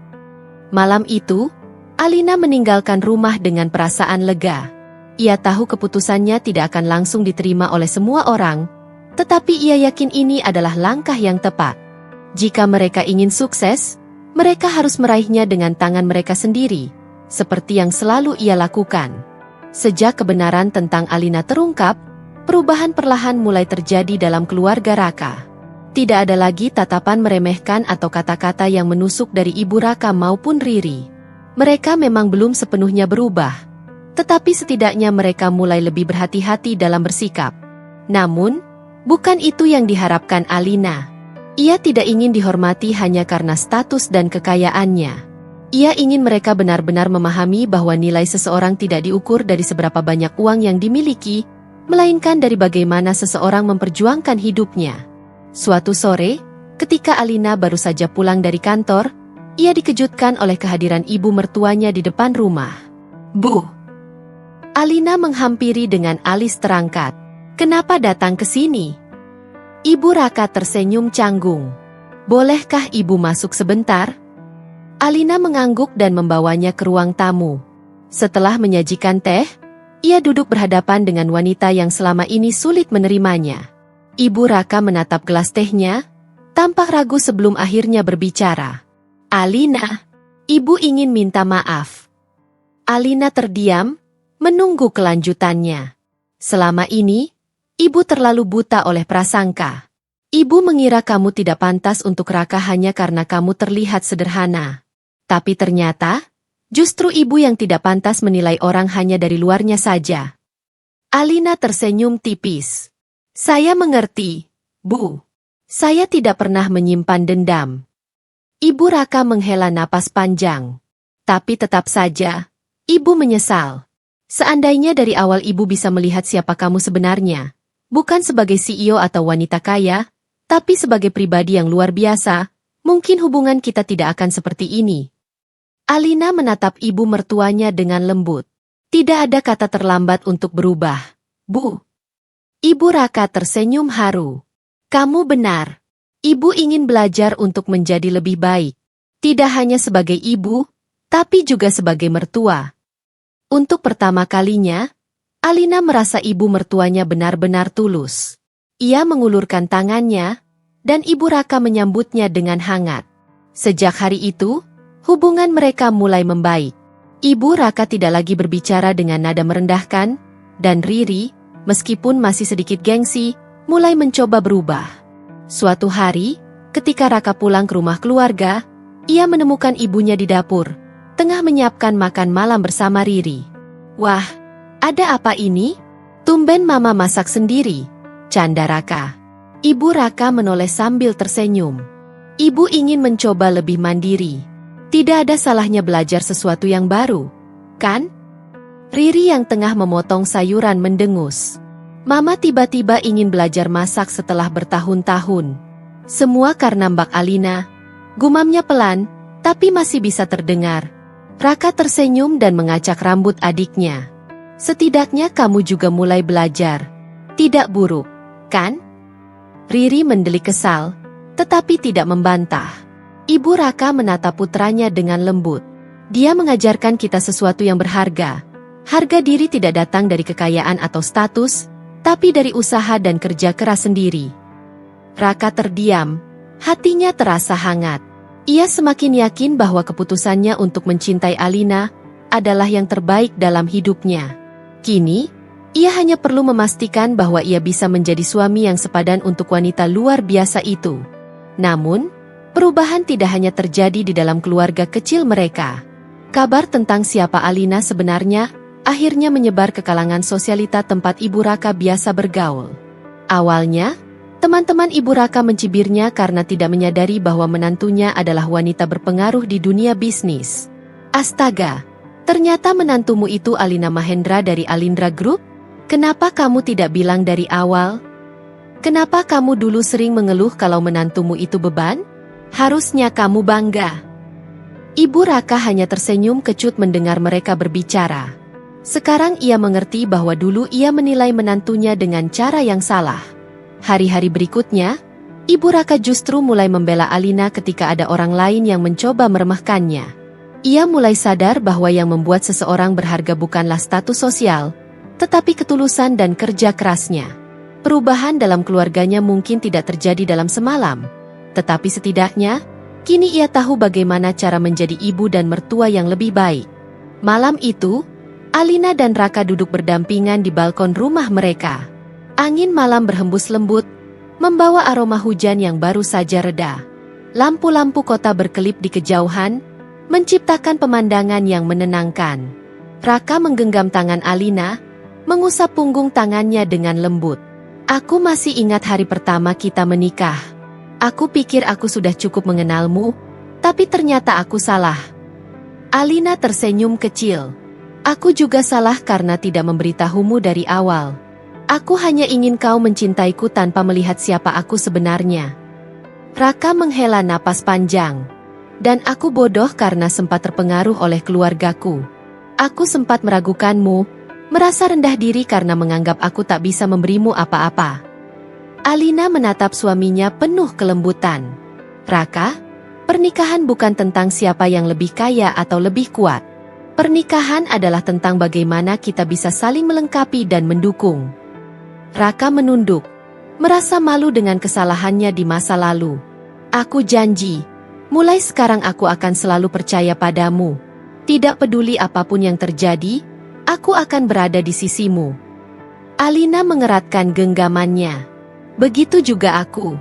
Malam itu, Alina meninggalkan rumah dengan perasaan lega. Ia tahu keputusannya tidak akan langsung diterima oleh semua orang, tetapi ia yakin ini adalah langkah yang tepat. Jika mereka ingin sukses, mereka harus meraihnya dengan tangan mereka sendiri, seperti yang selalu ia lakukan. Sejak kebenaran tentang Alina terungkap, perubahan perlahan mulai terjadi dalam keluarga Raka. Tidak ada lagi tatapan meremehkan atau kata-kata yang menusuk dari Ibu Raka maupun Riri. Mereka memang belum sepenuhnya berubah, tetapi setidaknya mereka mulai lebih berhati-hati dalam bersikap. Namun, bukan itu yang diharapkan Alina. Ia tidak ingin dihormati hanya karena status dan kekayaannya. Ia ingin mereka benar-benar memahami bahwa nilai seseorang tidak diukur dari seberapa banyak uang yang dimiliki, melainkan dari bagaimana seseorang memperjuangkan hidupnya. Suatu sore, ketika Alina baru saja pulang dari kantor, ia dikejutkan oleh kehadiran ibu mertuanya di depan rumah. Bu! Alina menghampiri dengan alis terangkat. Kenapa datang ke sini? Ibu Raka tersenyum canggung. Bolehkah ibu masuk sebentar? Alina mengangguk dan membawanya ke ruang tamu. Setelah menyajikan teh, ia duduk berhadapan dengan wanita yang selama ini sulit menerimanya. Ibu Raka menatap gelas tehnya, tampak ragu sebelum akhirnya berbicara. Alina, ibu ingin minta maaf. Alina terdiam, menunggu kelanjutannya. Selama ini, ibu terlalu buta oleh prasangka. Ibu mengira kamu tidak pantas untuk Raka hanya karena kamu terlihat sederhana. Tapi ternyata, justru ibu yang tidak pantas menilai orang hanya dari luarnya saja. Alina tersenyum tipis. Saya mengerti, Bu. Saya tidak pernah menyimpan dendam. Ibu Raka menghela napas panjang. Tapi tetap saja, Ibu menyesal. Seandainya dari awal Ibu bisa melihat siapa kamu sebenarnya, bukan sebagai CEO atau wanita kaya, tapi sebagai pribadi yang luar biasa, mungkin hubungan kita tidak akan seperti ini. Alina menatap ibu mertuanya dengan lembut. Tidak ada kata terlambat untuk berubah, Bu. Ibu Raka tersenyum haru. Kamu benar. Ibu ingin belajar untuk menjadi lebih baik. Tidak hanya sebagai ibu, tapi juga sebagai mertua. Untuk pertama kalinya, Alina merasa ibu mertuanya benar-benar tulus. Ia mengulurkan tangannya, dan Ibu Raka menyambutnya dengan hangat. Sejak hari itu, hubungan mereka mulai membaik. Ibu Raka tidak lagi berbicara dengan nada merendahkan, dan Riri, meskipun masih sedikit gengsi, mulai mencoba berubah. Suatu hari, ketika Raka pulang ke rumah keluarga, ia menemukan ibunya di dapur, tengah menyiapkan makan malam bersama Riri. Wah, ada apa ini? Tumben Mama masak sendiri, canda Raka. Ibu Raka menoleh sambil tersenyum. Ibu ingin mencoba lebih mandiri. Tidak ada salahnya belajar sesuatu yang baru, kan? Riri yang tengah memotong sayuran mendengus. Mama tiba-tiba ingin belajar masak setelah bertahun-tahun. Semua karena Mbak Alina. Gumamnya pelan, tapi masih bisa terdengar. Raka tersenyum dan mengacak rambut adiknya. Setidaknya kamu juga mulai belajar. Tidak buruk, kan? Riri mendelik kesal, tetapi tidak membantah. Ibu Raka menatap putranya dengan lembut. Dia mengajarkan kita sesuatu yang berharga. Harga diri tidak datang dari kekayaan atau status, tapi dari usaha dan kerja keras sendiri. Raka terdiam, hatinya terasa hangat. Ia semakin yakin bahwa keputusannya untuk mencintai Alina adalah yang terbaik dalam hidupnya. Kini, ia hanya perlu memastikan bahwa ia bisa menjadi suami yang sepadan untuk wanita luar biasa itu. Namun, perubahan tidak hanya terjadi di dalam keluarga kecil mereka. Kabar tentang siapa Alina sebenarnya akhirnya menyebar ke kalangan sosialita tempat Ibu Raka biasa bergaul. Awalnya, teman-teman Ibu Raka mencibirnya karena tidak menyadari bahwa menantunya adalah wanita berpengaruh di dunia bisnis. Astaga, ternyata menantumu itu Alina Mahendra dari Alindra Group? Kenapa kamu tidak bilang dari awal? Kenapa kamu dulu sering mengeluh kalau menantumu itu beban? Harusnya kamu bangga. Ibu Raka hanya tersenyum kecut mendengar mereka berbicara. Sekarang ia mengerti bahwa dulu ia menilai menantunya dengan cara yang salah. Hari-hari berikutnya, Ibu Raka justru mulai membela Alina ketika ada orang lain yang mencoba meremehkannya. Ia mulai sadar bahwa yang membuat seseorang berharga bukanlah status sosial, tetapi ketulusan dan kerja kerasnya. Perubahan dalam keluarganya mungkin tidak terjadi dalam semalam, tetapi setidaknya, kini ia tahu bagaimana cara menjadi ibu dan mertua yang lebih baik. Malam itu, Alina dan Raka duduk berdampingan di balkon rumah mereka. Angin malam berhembus lembut, membawa aroma hujan yang baru saja reda. Lampu-lampu kota berkelip di kejauhan, menciptakan pemandangan yang menenangkan. Raka menggenggam tangan Alina, mengusap punggung tangannya dengan lembut. Aku masih ingat hari pertama kita menikah. Aku pikir aku sudah cukup mengenalmu, tapi ternyata aku salah. Alina tersenyum kecil. Aku juga salah karena tidak memberitahumu dari awal. Aku hanya ingin kau mencintaiku tanpa melihat siapa aku sebenarnya. Raka menghela napas panjang. Dan aku bodoh karena sempat terpengaruh oleh keluargaku. Aku sempat meragukanmu, merasa rendah diri karena menganggap aku tak bisa memberimu apa-apa. Alina menatap suaminya penuh kelembutan. Raka, pernikahan bukan tentang siapa yang lebih kaya atau lebih kuat. Pernikahan adalah tentang bagaimana kita bisa saling melengkapi dan mendukung. Raka menunduk, merasa malu dengan kesalahannya di masa lalu. Aku janji, mulai sekarang aku akan selalu percaya padamu. Tidak peduli apapun yang terjadi, aku akan berada di sisimu. Alina mengeratkan genggamannya. Begitu juga aku.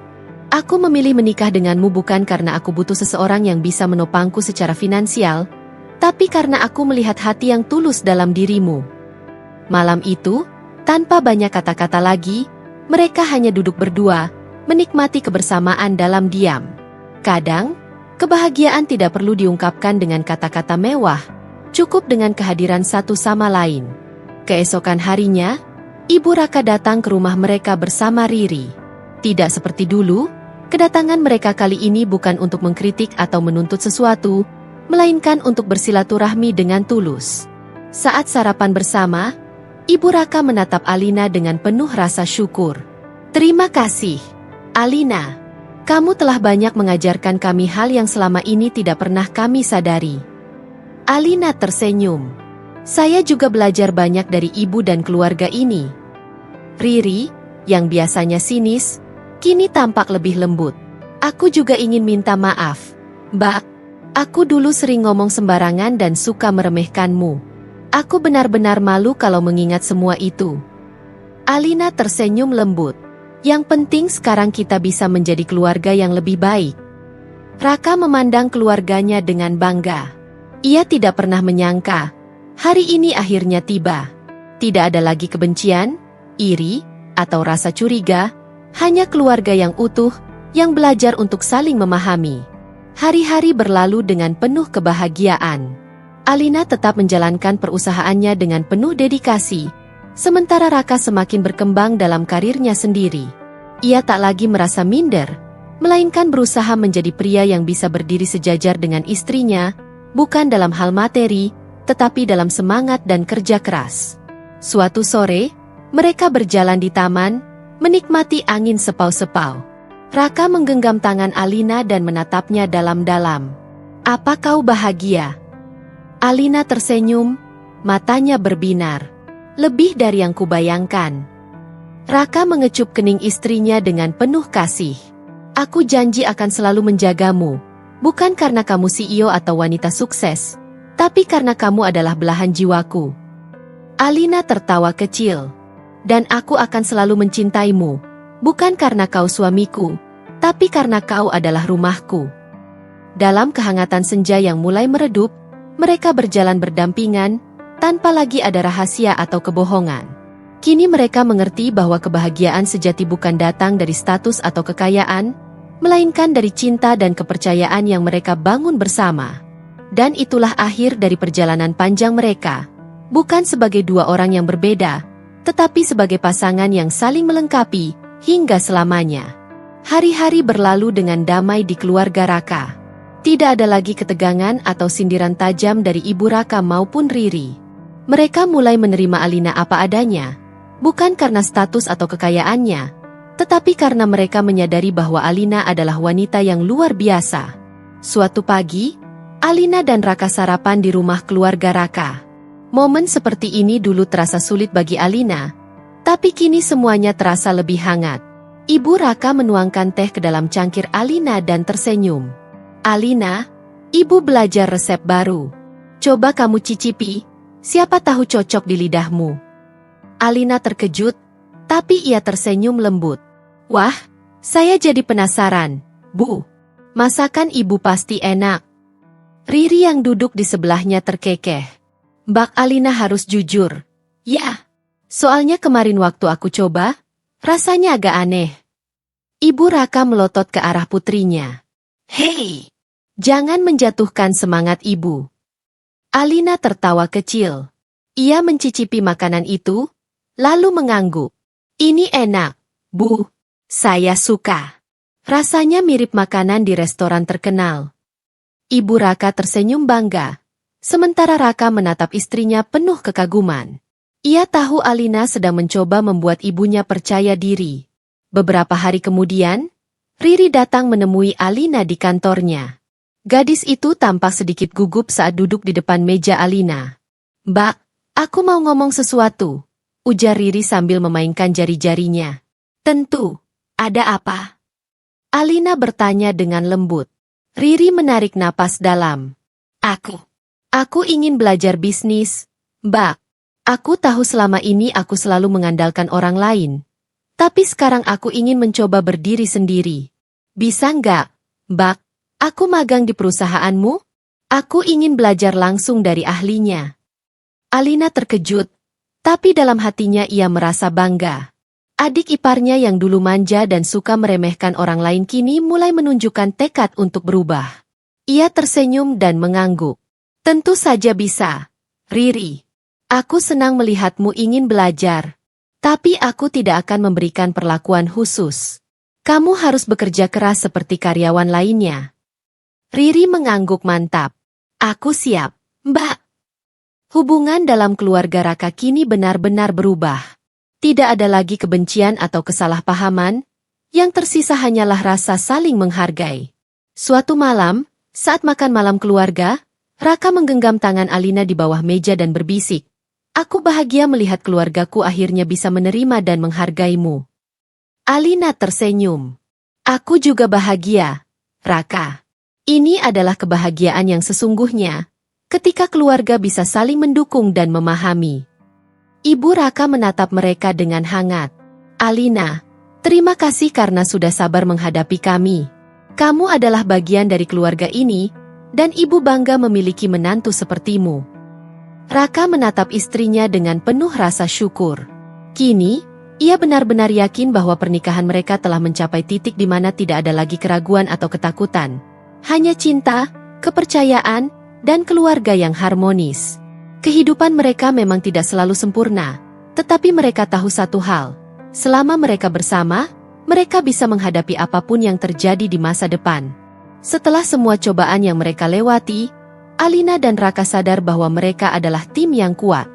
Aku memilih menikah denganmu bukan karena aku butuh seseorang yang bisa menopangku secara finansial, tapi karena aku melihat hati yang tulus dalam dirimu. Malam itu, Tanpa banyak kata-kata lagi, mereka hanya duduk berdua, menikmati kebersamaan dalam diam. Kadang, kebahagiaan tidak perlu diungkapkan dengan kata-kata mewah, cukup dengan kehadiran satu sama lain. Keesokan harinya, Ibu Raka datang ke rumah mereka bersama Riri. Tidak seperti dulu, kedatangan mereka kali ini bukan untuk mengkritik atau menuntut sesuatu, melainkan untuk bersilaturahmi dengan tulus. Saat sarapan bersama, Ibu Raka menatap Alina dengan penuh rasa syukur. "Terima kasih, Alina. Kamu telah banyak mengajarkan kami hal yang selama ini tidak pernah kami sadari." Alina tersenyum. "Saya juga belajar banyak dari ibu dan keluarga ini." Riri, yang biasanya sinis, kini tampak lebih lembut. "Aku juga ingin minta maaf, Mbak. Aku dulu sering ngomong sembarangan dan suka meremehkanmu. Aku benar-benar malu kalau mengingat semua itu." Alina tersenyum lembut. "Yang penting sekarang kita bisa menjadi keluarga yang lebih baik." Raka memandang keluarganya dengan bangga. Ia tidak pernah menyangka hari ini akhirnya tiba. Tidak ada lagi kebencian, iri, atau rasa curiga, hanya keluarga yang utuh, yang belajar untuk saling memahami. Hari-hari berlalu dengan penuh kebahagiaan. Alina tetap menjalankan perusahaannya dengan penuh dedikasi, sementara Raka semakin berkembang dalam karirnya sendiri. Ia tak lagi merasa minder, melainkan berusaha menjadi pria yang bisa berdiri sejajar dengan istrinya, bukan dalam hal materi, tetapi dalam semangat dan kerja keras. Suatu sore, mereka berjalan di taman, menikmati angin sepau-sepau. Raka menggenggam tangan Alina dan menatapnya dalam-dalam. "Apa kau bahagia?" Alina tersenyum, matanya berbinar. "Lebih dari yang kubayangkan." Raka mengecup kening istrinya dengan penuh kasih. "Aku janji akan selalu menjagamu, bukan karena kamu CEO atau wanita sukses, tapi karena kamu adalah belahan jiwaku." Alina tertawa kecil. "Dan aku akan selalu mencintaimu, bukan karena kau suamiku, tapi karena kau adalah rumahku." Dalam kehangatan senja yang mulai meredup, mereka berjalan berdampingan, tanpa lagi ada rahasia atau kebohongan. Kini mereka mengerti bahwa kebahagiaan sejati bukan datang dari status atau kekayaan, melainkan dari cinta dan kepercayaan yang mereka bangun bersama. Dan itulah akhir dari perjalanan panjang mereka, bukan sebagai dua orang yang berbeda, tetapi sebagai pasangan yang saling melengkapi, hingga selamanya. Hari-hari berlalu dengan damai di keluarga Raka. Tidak ada lagi ketegangan atau sindiran tajam dari Ibu Raka maupun Riri. Mereka mulai menerima Alina apa adanya, bukan karena status atau kekayaannya, tetapi karena mereka menyadari bahwa Alina adalah wanita yang luar biasa. Suatu pagi, Alina dan Raka sarapan di rumah keluarga Raka. Momen seperti ini dulu terasa sulit bagi Alina, tapi kini semuanya terasa lebih hangat. Ibu Raka menuangkan teh ke dalam cangkir Alina dan tersenyum. "Alina, ibu belajar resep baru. Coba kamu cicipi, siapa tahu cocok di lidahmu." Alina terkejut, tapi ia tersenyum lembut. "Wah, saya jadi penasaran, Bu. Masakan ibu pasti enak." Riri yang duduk di sebelahnya terkekeh. "Mbak Alina harus jujur." "Ya, soalnya kemarin waktu aku coba, rasanya agak aneh." Ibu Raka melotot ke arah putrinya. "Hei, jangan menjatuhkan semangat ibu." Alina tertawa kecil. Ia mencicipi makanan itu, lalu mengangguk. "Ini enak, Bu. Saya suka. Rasanya mirip makanan di restoran terkenal." Ibu Raka tersenyum bangga, sementara Raka menatap istrinya penuh kekaguman. Ia tahu Alina sedang mencoba membuat ibunya percaya diri. Beberapa hari kemudian, Riri datang menemui Alina di kantornya. Gadis itu tampak sedikit gugup saat duduk di depan meja Alina. "Mbak, aku mau ngomong sesuatu," ujar Riri sambil memainkan jari-jarinya. "Tentu, ada apa?" Alina bertanya dengan lembut. Riri menarik napas dalam. Aku ingin belajar bisnis, Mbak. Aku tahu selama ini aku selalu mengandalkan orang lain. Tapi sekarang aku ingin mencoba berdiri sendiri. Bisa nggak, Mbak? Aku magang di perusahaanmu? Aku ingin belajar langsung dari ahlinya." Alina terkejut. Tapi dalam hatinya ia merasa bangga. Adik iparnya yang dulu manja dan suka meremehkan orang lain kini mulai menunjukkan tekad untuk berubah. Ia tersenyum dan mengangguk. Tentu saja bisa, Riri. Aku senang melihatmu ingin belajar. Tapi aku tidak akan memberikan perlakuan khusus. Kamu harus bekerja keras seperti karyawan lainnya. Riri mengangguk mantap. Aku siap, Mbak. Hubungan dalam keluarga Raka kini benar-benar berubah. Tidak ada lagi kebencian atau kesalahpahaman, yang tersisa hanyalah rasa saling menghargai. Suatu malam, saat makan malam keluarga, Raka menggenggam tangan Alina di bawah meja dan berbisik, "Aku bahagia melihat keluargaku akhirnya bisa menerima dan menghargaimu." Alina tersenyum. "Aku juga bahagia, Raka. Ini adalah kebahagiaan yang sesungguhnya, ketika keluarga bisa saling mendukung dan memahami." Ibu Raka menatap mereka dengan hangat. "Alina, terima kasih karena sudah sabar menghadapi kami. Kamu adalah bagian dari keluarga ini, dan ibu bangga memiliki menantu sepertimu." Raka menatap istrinya dengan penuh rasa syukur. Kini, ia benar-benar yakin bahwa pernikahan mereka telah mencapai titik di mana tidak ada lagi keraguan atau ketakutan. Hanya cinta, kepercayaan, dan keluarga yang harmonis. Kehidupan mereka memang tidak selalu sempurna, tetapi mereka tahu satu hal. Selama mereka bersama, mereka bisa menghadapi apapun yang terjadi di masa depan. Setelah semua cobaan yang mereka lewati, Alina dan Raka sadar bahwa mereka adalah tim yang kuat.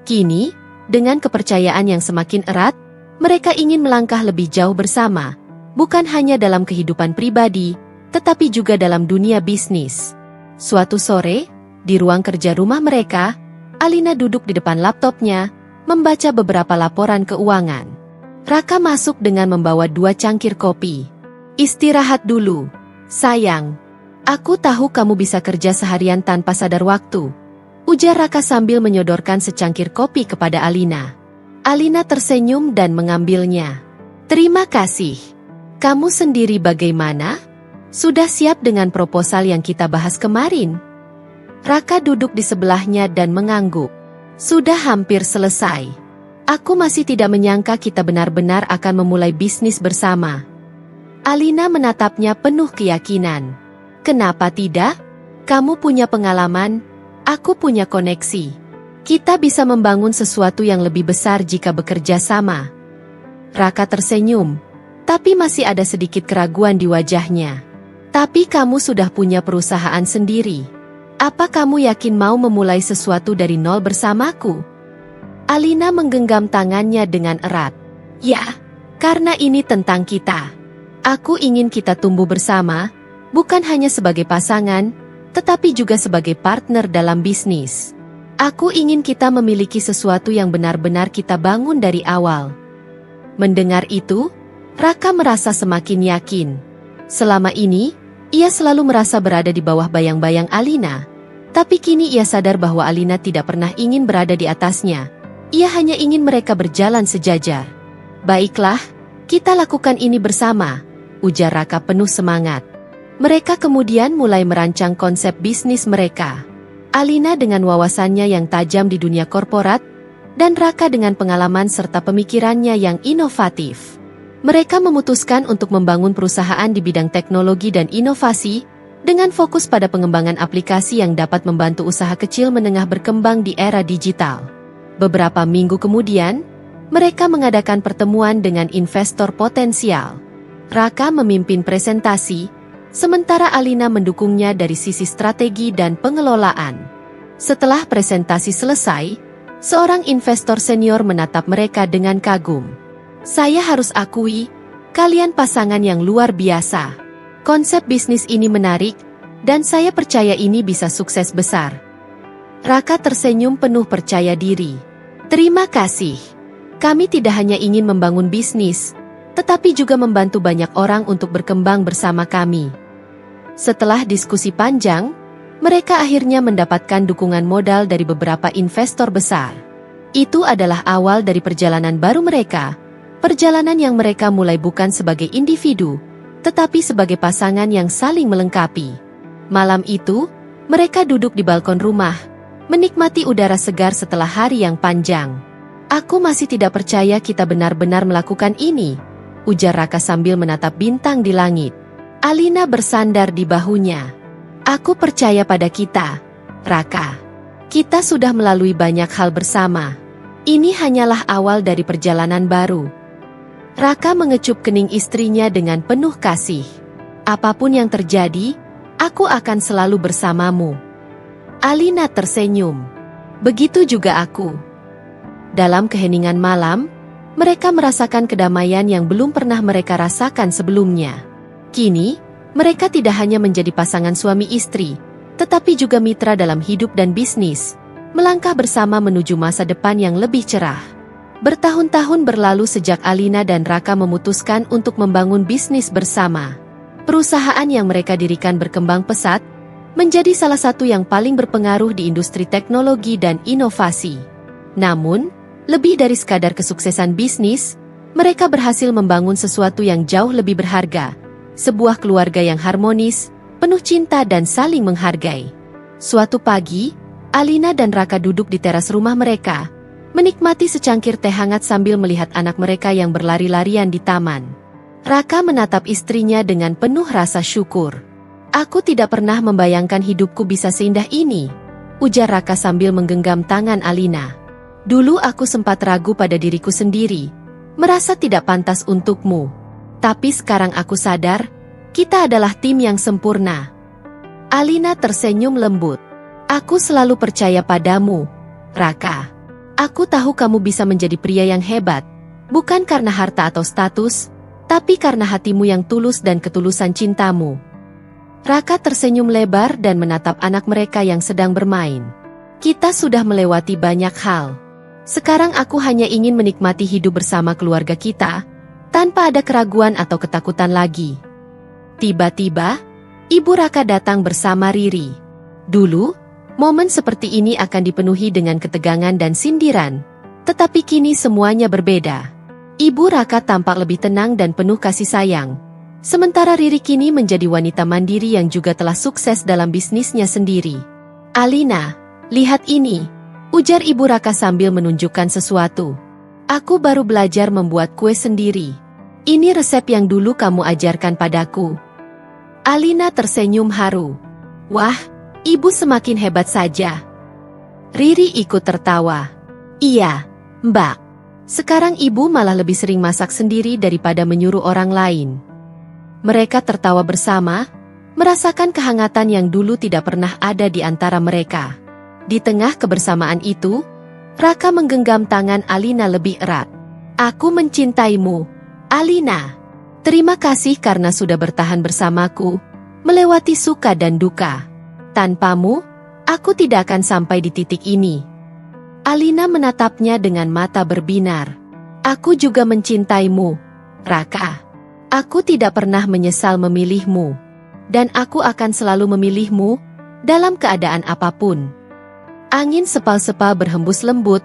Kini, dengan kepercayaan yang semakin erat, mereka ingin melangkah lebih jauh bersama, bukan hanya dalam kehidupan pribadi, tetapi juga dalam dunia bisnis. Suatu sore, di ruang kerja rumah mereka, Alina duduk di depan laptopnya, membaca beberapa laporan keuangan. Raka masuk dengan membawa 2 cangkir kopi. "Istirahat dulu, sayang. Aku tahu kamu bisa kerja seharian tanpa sadar waktu," ujar Raka sambil menyodorkan secangkir kopi kepada Alina. Alina tersenyum dan mengambilnya. "Terima kasih. Kamu sendiri bagaimana? Sudah siap dengan proposal yang kita bahas kemarin?" Raka duduk di sebelahnya dan mengangguk. "Sudah hampir selesai. Aku masih tidak menyangka kita benar-benar akan memulai bisnis bersama." Alina menatapnya penuh keyakinan. "Kenapa tidak? Kamu punya pengalaman, aku punya koneksi. Kita bisa membangun sesuatu yang lebih besar jika bekerja sama." Raka tersenyum, tapi masih ada sedikit keraguan di wajahnya. "Tapi kamu sudah punya perusahaan sendiri. Apa kamu yakin mau memulai sesuatu dari nol bersamaku?" Alina menggenggam tangannya dengan erat. "Ya, karena ini tentang kita. Aku ingin kita tumbuh bersama, bukan hanya sebagai pasangan, tetapi juga sebagai partner dalam bisnis. Aku ingin kita memiliki sesuatu yang benar-benar kita bangun dari awal." Mendengar itu, Raka merasa semakin yakin. Selama ini, ia selalu merasa berada di bawah bayang-bayang Alina. Tapi kini ia sadar bahwa Alina tidak pernah ingin berada di atasnya. Ia hanya ingin mereka berjalan sejajar. "Baiklah, kita lakukan ini bersama," ujar Raka penuh semangat. Mereka kemudian mulai merancang konsep bisnis mereka. Alina dengan wawasannya yang tajam di dunia korporat, dan Raka dengan pengalaman serta pemikirannya yang inovatif. Mereka memutuskan untuk membangun perusahaan di bidang teknologi dan inovasi, dengan fokus pada pengembangan aplikasi yang dapat membantu usaha kecil menengah berkembang di era digital. Beberapa minggu kemudian, mereka mengadakan pertemuan dengan investor potensial. Raka memimpin presentasi, sementara Alina mendukungnya dari sisi strategi dan pengelolaan. Setelah presentasi selesai, seorang investor senior menatap mereka dengan kagum. "Saya harus akui, kalian pasangan yang luar biasa. Konsep bisnis ini menarik, dan saya percaya ini bisa sukses besar." Raka tersenyum penuh percaya diri. "Terima kasih. Kami tidak hanya ingin membangun bisnis, tetapi juga membantu banyak orang untuk berkembang bersama kami." Setelah diskusi panjang, mereka akhirnya mendapatkan dukungan modal dari beberapa investor besar. Itu adalah awal dari perjalanan baru mereka, perjalanan yang mereka mulai bukan sebagai individu, tetapi sebagai pasangan yang saling melengkapi. Malam itu, mereka duduk di balkon rumah, menikmati udara segar setelah hari yang panjang. Aku masih tidak percaya kita benar-benar melakukan ini, ujar Raka sambil menatap bintang di langit. Alina bersandar di bahunya. Aku percaya pada kita, Raka. Kita sudah melalui banyak hal bersama. Ini hanyalah awal dari perjalanan baru. Raka mengecup kening istrinya dengan penuh kasih. Apapun yang terjadi, aku akan selalu bersamamu. Alina tersenyum. Begitu juga aku. Dalam keheningan malam, mereka merasakan kedamaian yang belum pernah mereka rasakan sebelumnya. Kini, mereka tidak hanya menjadi pasangan suami istri, tetapi juga mitra dalam hidup dan bisnis, melangkah bersama menuju masa depan yang lebih cerah. Bertahun-tahun berlalu sejak Alina dan Raka memutuskan untuk membangun bisnis bersama. Perusahaan yang mereka dirikan berkembang pesat, menjadi salah satu yang paling berpengaruh di industri teknologi dan inovasi. Namun, lebih dari sekadar kesuksesan bisnis, mereka berhasil membangun sesuatu yang jauh lebih berharga. Sebuah keluarga yang harmonis, penuh cinta dan saling menghargai. Suatu pagi, Alina dan Raka duduk di teras rumah mereka, menikmati secangkir teh hangat sambil melihat anak mereka yang berlari-larian di taman. Raka menatap istrinya dengan penuh rasa syukur. Aku tidak pernah membayangkan hidupku bisa seindah ini, ujar Raka sambil menggenggam tangan Alina. Dulu aku sempat ragu pada diriku sendiri, merasa tidak pantas untukmu. Tapi sekarang aku sadar, kita adalah tim yang sempurna. Alina tersenyum lembut. Aku selalu percaya padamu, Raka. Aku tahu kamu bisa menjadi pria yang hebat, bukan karena harta atau status, tapi karena hatimu yang tulus dan ketulusan cintamu. Raka tersenyum lebar dan menatap anak mereka yang sedang bermain. Kita sudah melewati banyak hal. Sekarang aku hanya ingin menikmati hidup bersama keluarga kita, tanpa ada keraguan atau ketakutan lagi. Tiba-tiba, Ibu Raka datang bersama Riri. Dulu, momen seperti ini akan dipenuhi dengan ketegangan dan sindiran, tetapi kini semuanya berbeda. Ibu Raka tampak lebih tenang dan penuh kasih sayang, sementara Riri kini menjadi wanita mandiri yang juga telah sukses dalam bisnisnya sendiri. Alina, lihat ini, ujar Ibu Raka sambil menunjukkan sesuatu. Aku baru belajar membuat kue sendiri. Ini resep yang dulu kamu ajarkan padaku. Alina tersenyum haru. Wah, ibu semakin hebat saja. Riri ikut tertawa. Iya, Mbak. Sekarang ibu malah lebih sering masak sendiri daripada menyuruh orang lain. Mereka tertawa bersama, merasakan kehangatan yang dulu tidak pernah ada di antara mereka. Di tengah kebersamaan itu, Raka menggenggam tangan Alina lebih erat. Aku mencintaimu, Alina. Terima kasih karena sudah bertahan bersamaku, melewati suka dan duka. Tanpamu, aku tidak akan sampai di titik ini. Alina menatapnya dengan mata berbinar. Aku juga mencintaimu, Raka. Aku tidak pernah menyesal memilihmu. Dan aku akan selalu memilihmu, dalam keadaan apapun. Angin sepal-sepal berhembus lembut,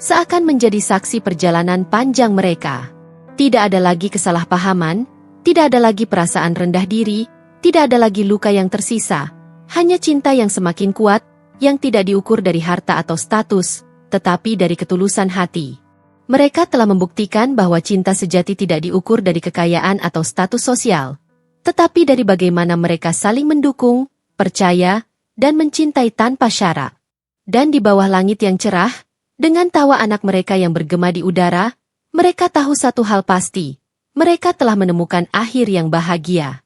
seakan menjadi saksi perjalanan panjang mereka. Tidak ada lagi kesalahpahaman, tidak ada lagi perasaan rendah diri, tidak ada lagi luka yang tersisa, hanya cinta yang semakin kuat, yang tidak diukur dari harta atau status, tetapi dari ketulusan hati. Mereka telah membuktikan bahwa cinta sejati tidak diukur dari kekayaan atau status sosial, tetapi dari bagaimana mereka saling mendukung, percaya, dan mencintai tanpa syarat. Dan di bawah langit yang cerah, dengan tawa anak mereka yang bergema di udara, mereka tahu satu hal pasti, mereka telah menemukan akhir yang bahagia.